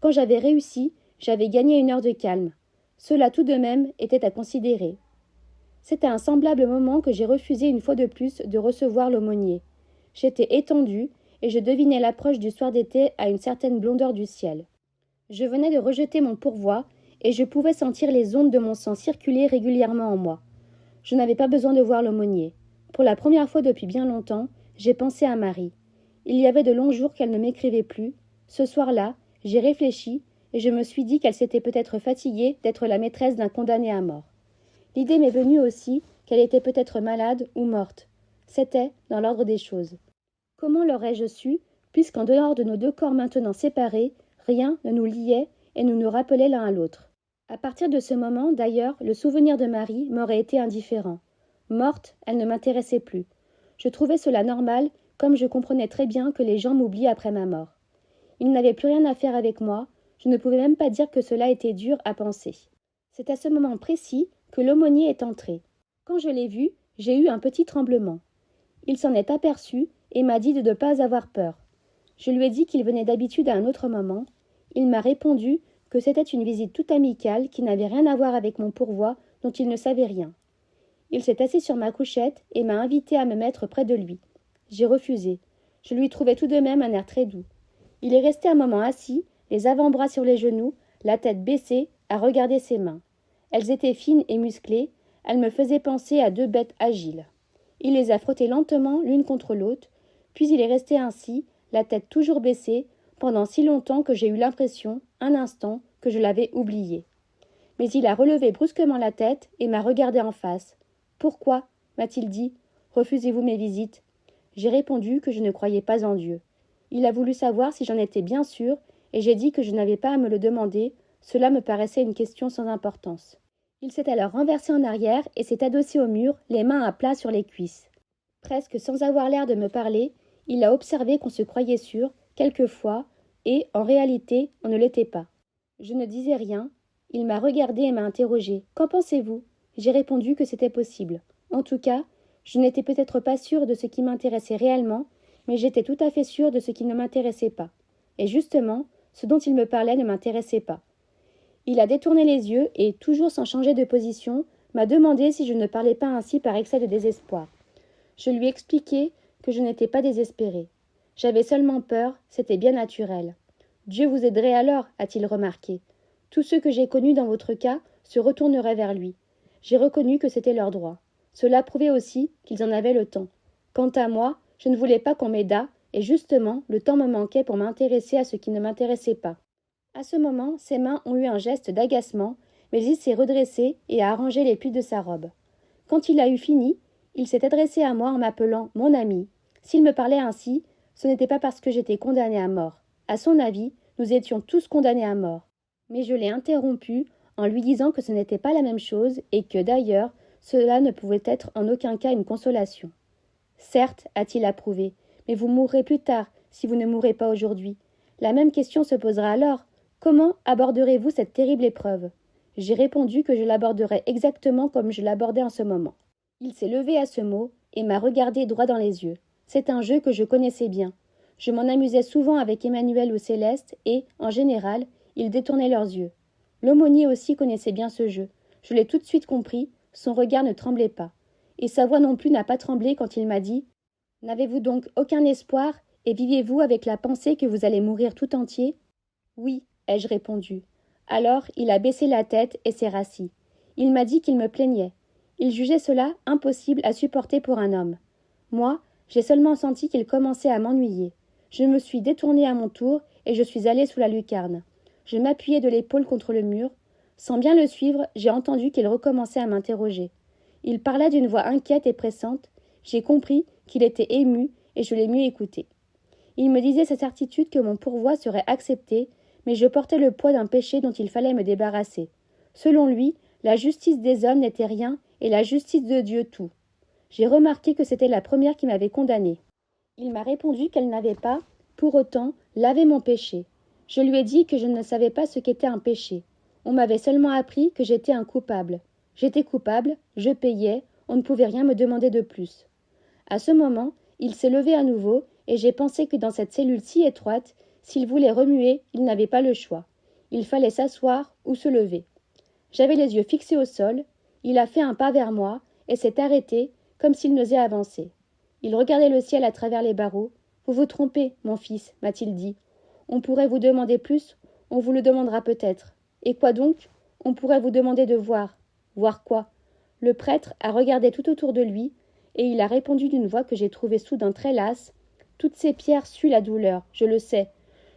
Quand j'avais réussi, j'avais gagné une heure de calme. Cela tout de même était à considérer. C'est à un semblable moment que j'ai refusé une fois de plus de recevoir l'aumônier. J'étais étendu, et je devinais l'approche du soir d'été à une certaine blondeur du ciel. Je venais de rejeter mon pourvoi, et je pouvais sentir les ondes de mon sang circuler régulièrement en moi. Je n'avais pas besoin de voir l'aumônier. Pour la première fois depuis bien longtemps, j'ai pensé à Marie. Il y avait de longs jours qu'elle ne m'écrivait plus. Ce soir-là, j'ai réfléchi, et je me suis dit qu'elle s'était peut-être fatiguée d'être la maîtresse d'un condamné à mort. L'idée m'est venue aussi qu'elle était peut-être malade ou morte. C'était dans l'ordre des choses. Comment l'aurais-je su, puisqu'en dehors de nos deux corps maintenant séparés, rien ne nous liait et nous rappelait l'un à l'autre. À partir de ce moment, d'ailleurs, le souvenir de Marie m'aurait été indifférent. Morte, elle ne m'intéressait plus. Je trouvais cela normal, comme je comprenais très bien que les gens m'oublient après ma mort. Ils n'avaient plus rien à faire avec moi, je ne pouvais même pas dire que cela était dur à penser. C'est à ce moment précis que l'aumônier est entré. Quand je l'ai vu, j'ai eu un petit tremblement. Il s'en est aperçu et m'a dit de ne pas avoir peur. Je lui ai dit qu'il venait d'habitude à un autre moment. Il m'a répondu que c'était une visite toute amicale qui n'avait rien à voir avec mon pourvoi dont il ne savait rien. Il s'est assis sur ma couchette et m'a invité à me mettre près de lui. J'ai refusé. Je lui trouvais tout de même un air très doux. Il est resté un moment assis, les avant-bras sur les genoux, la tête baissée, à regarder ses mains. Elles étaient fines et musclées, Elle me faisait penser à deux bêtes agiles. Il les a frottées lentement l'une contre l'autre, puis il est resté ainsi, la tête toujours baissée, pendant si longtemps que j'ai eu l'impression, un instant, que je l'avais oublié. Mais il a relevé brusquement la tête et m'a regardé en face. « Pourquoi » m'a-t-il dit. « Refusez-vous mes visites » J'ai répondu que je ne croyais pas en Dieu. Il a voulu savoir si j'en étais bien sûre, et j'ai dit que je n'avais pas à me le demander, cela me paraissait une question sans importance. Il s'est alors renversé en arrière et s'est adossé au mur, les mains à plat sur les cuisses. Presque sans avoir l'air de me parler, il a observé qu'on se croyait sûr, quelquefois, et, en réalité, on ne l'était pas. Je ne disais rien. Il m'a regardé et m'a interrogé. « Qu'en pensez-vous » J'ai répondu que c'était possible. En tout cas, je n'étais peut-être pas sûre de ce qui m'intéressait réellement, mais j'étais tout à fait sûre de ce qui ne m'intéressait pas. Et justement, ce dont il me parlait ne m'intéressait pas. Il a détourné les yeux et, toujours sans changer de position, m'a demandé si je ne parlais pas ainsi par excès de désespoir. Je lui ai expliqué que je n'étais pas désespérée. J'avais seulement peur, c'était bien naturel. « Dieu vous aiderait alors » a-t-il remarqué. « Tous ceux que j'ai connus dans votre cas se retourneraient vers lui. » J'ai reconnu que c'était leur droit. Cela prouvait aussi qu'ils en avaient le temps. Quant à moi, je ne voulais pas qu'on m'aidât, et justement, le temps me manquait pour m'intéresser à ce qui ne m'intéressait pas. À ce moment, ses mains ont eu un geste d'agacement, mais il s'est redressé et a arrangé les plis de sa robe. Quand il a eu fini, il s'est adressé à moi en m'appelant « mon ami ». S'il me parlait ainsi, ce n'était pas parce que j'étais condamnée à mort. À son avis, nous étions tous condamnés à mort. Mais je l'ai interrompu en lui disant que ce n'était pas la même chose et que, d'ailleurs, cela ne pouvait être en aucun cas une consolation. « Certes, a-t-il approuvé, mais vous mourrez plus tard si vous ne mourrez pas aujourd'hui. La même question se posera alors. Comment aborderez-vous cette terrible épreuve ?» J'ai répondu que je l'aborderais exactement comme je l'abordais en ce moment. Il s'est levé à ce mot et m'a regardé droit dans les yeux. C'est un jeu que je connaissais bien. Je m'en amusais souvent avec Emmanuel ou Céleste et, en général, ils détournaient leurs yeux. L'aumônier aussi connaissait bien ce jeu. Je l'ai tout de suite compris, son regard ne tremblait pas. Et sa voix non plus n'a pas tremblé quand il m'a dit « N'avez-vous donc aucun espoir et vivez-vous avec la pensée que vous allez mourir tout entier ?» « Oui, ai-je répondu. Alors il a baissé la tête et s'est rassis. Il m'a dit qu'il me plaignait. Il jugeait cela impossible à supporter pour un homme. Moi, j'ai seulement senti qu'il commençait à m'ennuyer. Je me suis détournée à mon tour et je suis allée sous la lucarne. Je m'appuyai de l'épaule contre le mur. Sans bien le suivre, j'ai entendu qu'il recommençait à m'interroger. Il parlait d'une voix inquiète et pressante. J'ai compris qu'il était ému et je l'ai mieux écouté. Il me disait sa certitude que mon pourvoi serait accepté, mais je portais le poids d'un péché dont il fallait me débarrasser. Selon lui, la justice des hommes n'était rien et la justice de Dieu tout. J'ai remarqué que c'était la première qui m'avait condamnée. Il m'a répondu qu'elle n'avait pas, pour autant, lavé mon péché. Je lui ai dit que je ne savais pas ce qu'était un péché. On m'avait seulement appris que j'étais un coupable. J'étais coupable, je payais, on ne pouvait rien me demander de plus. À ce moment, il s'est levé à nouveau et j'ai pensé que dans cette cellule si étroite, s'il voulait remuer, il n'avait pas le choix. Il fallait s'asseoir ou se lever. J'avais les yeux fixés au sol. Il a fait un pas vers moi et s'est arrêté, comme s'il n'osait avancer. Il regardait le ciel à travers les barreaux. « Vous vous trompez, mon fils, m'a-t-il dit. On pourrait vous demander plus, on vous le demandera peut-être. Et quoi donc? On pourrait vous demander de voir. Voir quoi? Le prêtre a regardé tout autour de lui, et il a répondu d'une voix que j'ai trouvée soudain très lasse. Toutes ces pierres suent la douleur, je le sais.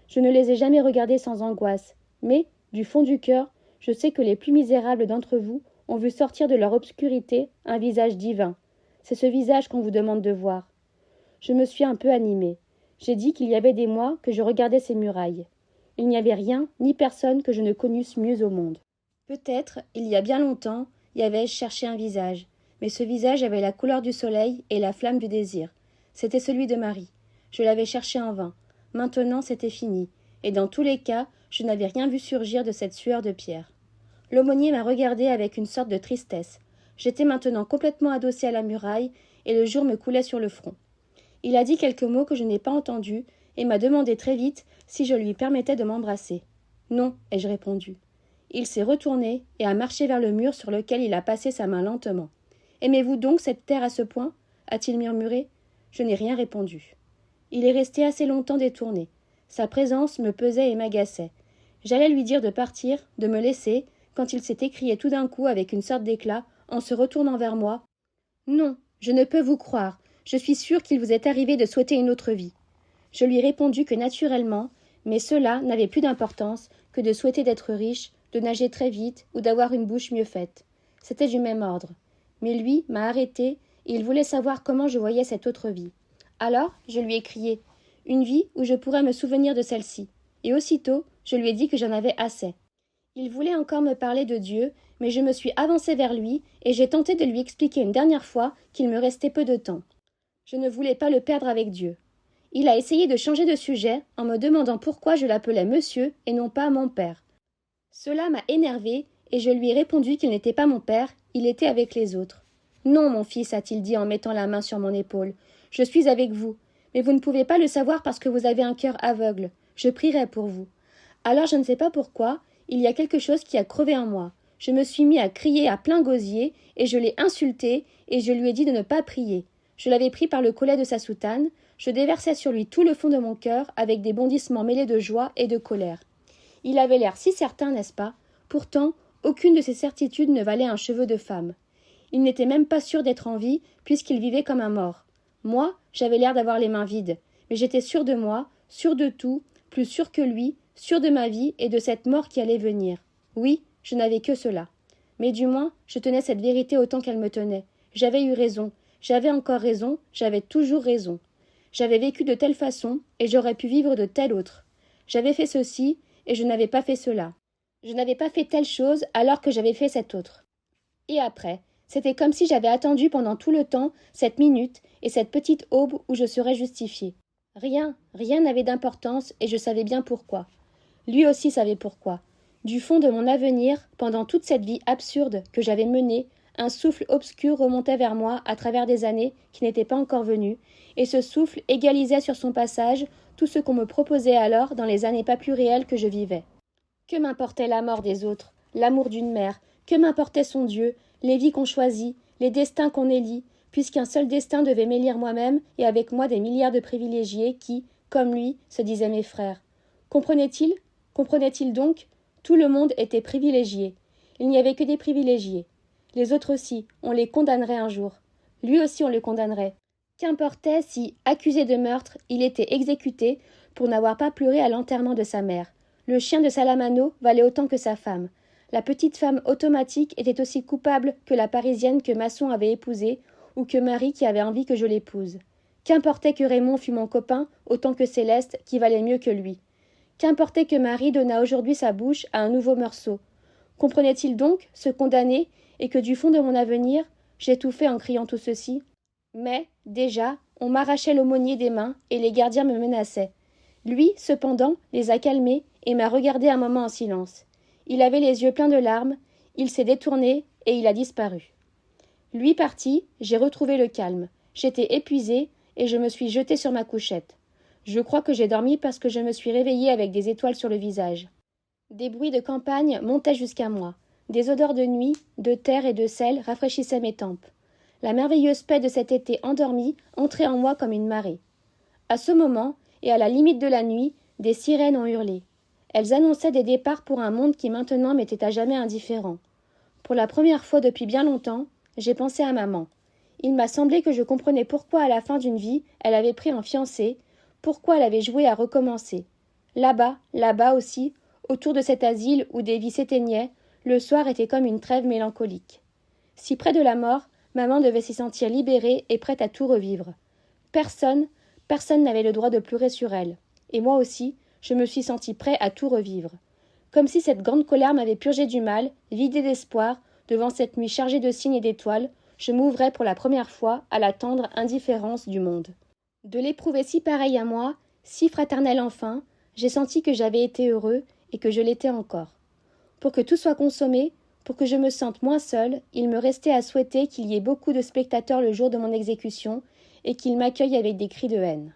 Je ne les ai jamais regardées sans angoisse. Mais, du fond du cœur, je sais que les plus misérables d'entre vous ont vu sortir de leur obscurité un visage divin. C'est ce visage qu'on vous demande de voir. Je me suis un peu animée. J'ai dit qu'il y avait des mois que je regardais ces murailles. Il n'y avait rien, ni personne que je ne connusse mieux au monde. Peut-être, il y a bien longtemps, y avais-je cherché un visage. Mais ce visage avait la couleur du soleil et la flamme du désir. C'était celui de Marie. Je l'avais cherché en vain. Maintenant, c'était fini. Et dans tous les cas, je n'avais rien vu surgir de cette sueur de pierre. L'aumônier m'a regardé avec une sorte de tristesse. J'étais maintenant complètement adossée à la muraille, et le jour me coulait sur le front. Il a dit quelques mots que je n'ai pas entendus, et m'a demandé très vite si je lui permettais de m'embrasser. « Non » ai-je répondu. Il s'est retourné et a marché vers le mur sur lequel il a passé sa main lentement. « Aimez-vous donc cette terre à ce point » a-t-il murmuré. Je n'ai rien répondu. Il est resté assez longtemps détourné. Sa présence me pesait et m'agaçait. J'allais lui dire de partir, de me laisser, quand il s'est écrié tout d'un coup avec une sorte d'éclat en se retournant vers moi. « Non, je ne peux vous croire. Je suis sûre qu'il vous est arrivé de souhaiter une autre vie. » Je lui répondis que naturellement, mais cela n'avait plus d'importance que de souhaiter d'être riche, de nager très vite ou d'avoir une bouche mieux faite. C'était du même ordre. Mais lui m'a arrêté et il voulait savoir comment je voyais cette autre vie. Alors, je lui ai crié « Une vie où je pourrais me souvenir de celle-ci. » Et aussitôt, je lui ai dit que j'en avais assez. Il voulait encore me parler de Dieu, mais je me suis avancée vers lui et j'ai tenté de lui expliquer une dernière fois qu'il me restait peu de temps. Je ne voulais pas le perdre avec Dieu. Il a essayé de changer de sujet en me demandant pourquoi je l'appelais monsieur et non pas mon père. Cela m'a énervée et je lui ai répondu qu'il n'était pas mon père, il était avec les autres. « Non, mon fils, a-t-il dit en mettant la main sur mon épaule. Je suis avec vous, mais vous ne pouvez pas le savoir parce que vous avez un cœur aveugle. Je prierai pour vous. » Alors je ne sais pas pourquoi, il y a quelque chose qui a crevé en moi. Je me suis mis à crier à plein gosier et je l'ai insulté et je lui ai dit de ne pas prier. Je l'avais pris par le collet de sa soutane, je déversais sur lui tout le fond de mon cœur avec des bondissements mêlés de joie et de colère. Il avait l'air si certain, n'est-ce pas? Pourtant, aucune de ses certitudes ne valait un cheveu de femme. Il n'était même pas sûr d'être en vie, puisqu'il vivait comme un mort. Moi, j'avais l'air d'avoir les mains vides, mais j'étais sûre de moi, sûre de tout, plus sûre que lui, sûre de ma vie et de cette mort qui allait venir. Oui, je n'avais que cela. Mais du moins, je tenais cette vérité autant qu'elle me tenait. J'avais eu raison, j'avais encore raison, j'avais toujours raison. J'avais vécu de telle façon, et j'aurais pu vivre de telle autre. J'avais fait ceci, et je n'avais pas fait cela. Je n'avais pas fait telle chose alors que j'avais fait cette autre. Et après, c'était comme si j'avais attendu pendant tout le temps cette minute et cette petite aube où je serais justifiée. Rien n'avait d'importance et je savais bien pourquoi. Lui aussi savait pourquoi. Du fond de mon avenir, pendant toute cette vie absurde que j'avais menée, un souffle obscur remontait vers moi à travers des années qui n'étaient pas encore venues, et ce souffle égalisait sur son passage tout ce qu'on me proposait alors dans les années pas plus réelles que je vivais. Que m'importait la mort des autres, l'amour d'une mère, que m'importait son Dieu, les vies qu'on choisit, les destins qu'on élit, puisqu'un seul destin devait m'élire moi-même et avec moi des milliards de privilégiés qui, comme lui, se disaient mes frères. Comprenait-il? Comprenait-il donc? Tout le monde était privilégié. Il n'y avait que des privilégiés. Les autres aussi, on les condamnerait un jour. Lui aussi on le condamnerait. Qu'importait si, accusé de meurtre, il était exécuté pour n'avoir pas pleuré à l'enterrement de sa mère. Le chien de Salamano valait autant que sa femme. La petite femme automatique était aussi coupable que la Parisienne que Masson avait épousée ou que Marie qui avait envie que je l'épouse. Qu'importait que Raymond fût mon copain autant que Céleste qui valait mieux que lui. Qu'importait que Marie donnât aujourd'hui sa bouche à un nouveau Meursault. Comprenait-il donc, ce condamné, et que du fond de mon avenir, j'étouffais en criant tout ceci? Mais, déjà, on m'arrachait l'aumônier des mains et les gardiens me menaçaient. Lui, cependant, les a calmés et m'a regardé un moment en silence. Il avait les yeux pleins de larmes, il s'est détourné et il a disparu. Lui parti, j'ai retrouvé le calme. J'étais épuisée et je me suis jetée sur ma couchette. Je crois que j'ai dormi parce que je me suis réveillée avec des étoiles sur le visage. Des bruits de campagne montaient jusqu'à moi. Des odeurs de nuit, de terre et de sel rafraîchissaient mes tempes. La merveilleuse paix de cet été endormi entrait en moi comme une marée. À ce moment, et à la limite de la nuit, des sirènes ont hurlé. Elles annonçaient des départs pour un monde qui maintenant m'était à jamais indifférent. Pour la première fois depuis bien longtemps, j'ai pensé à maman. Il m'a semblé que je comprenais pourquoi à la fin d'une vie, elle avait pris un fiancé, pourquoi elle avait joué à recommencer. Là-bas aussi, autour de cet asile où des vies s'éteignaient, le soir était comme une trêve mélancolique. Si près de la mort, maman devait s'y sentir libérée et prête à tout revivre. Personne n'avait le droit de pleurer sur elle. Et moi aussi, je me suis senti prêt à tout revivre. Comme si cette grande colère m'avait purgé du mal, vidé d'espoir, devant cette nuit chargée de signes et d'étoiles, je m'ouvrais pour la première fois à la tendre indifférence du monde. De l'éprouver si pareil à moi, si fraternel enfin, j'ai senti que j'avais été heureux et que je l'étais encore. Pour que tout soit consommé, pour que je me sente moins seule, il me restait à souhaiter qu'il y ait beaucoup de spectateurs le jour de mon exécution et qu'ils m'accueillent avec des cris de haine.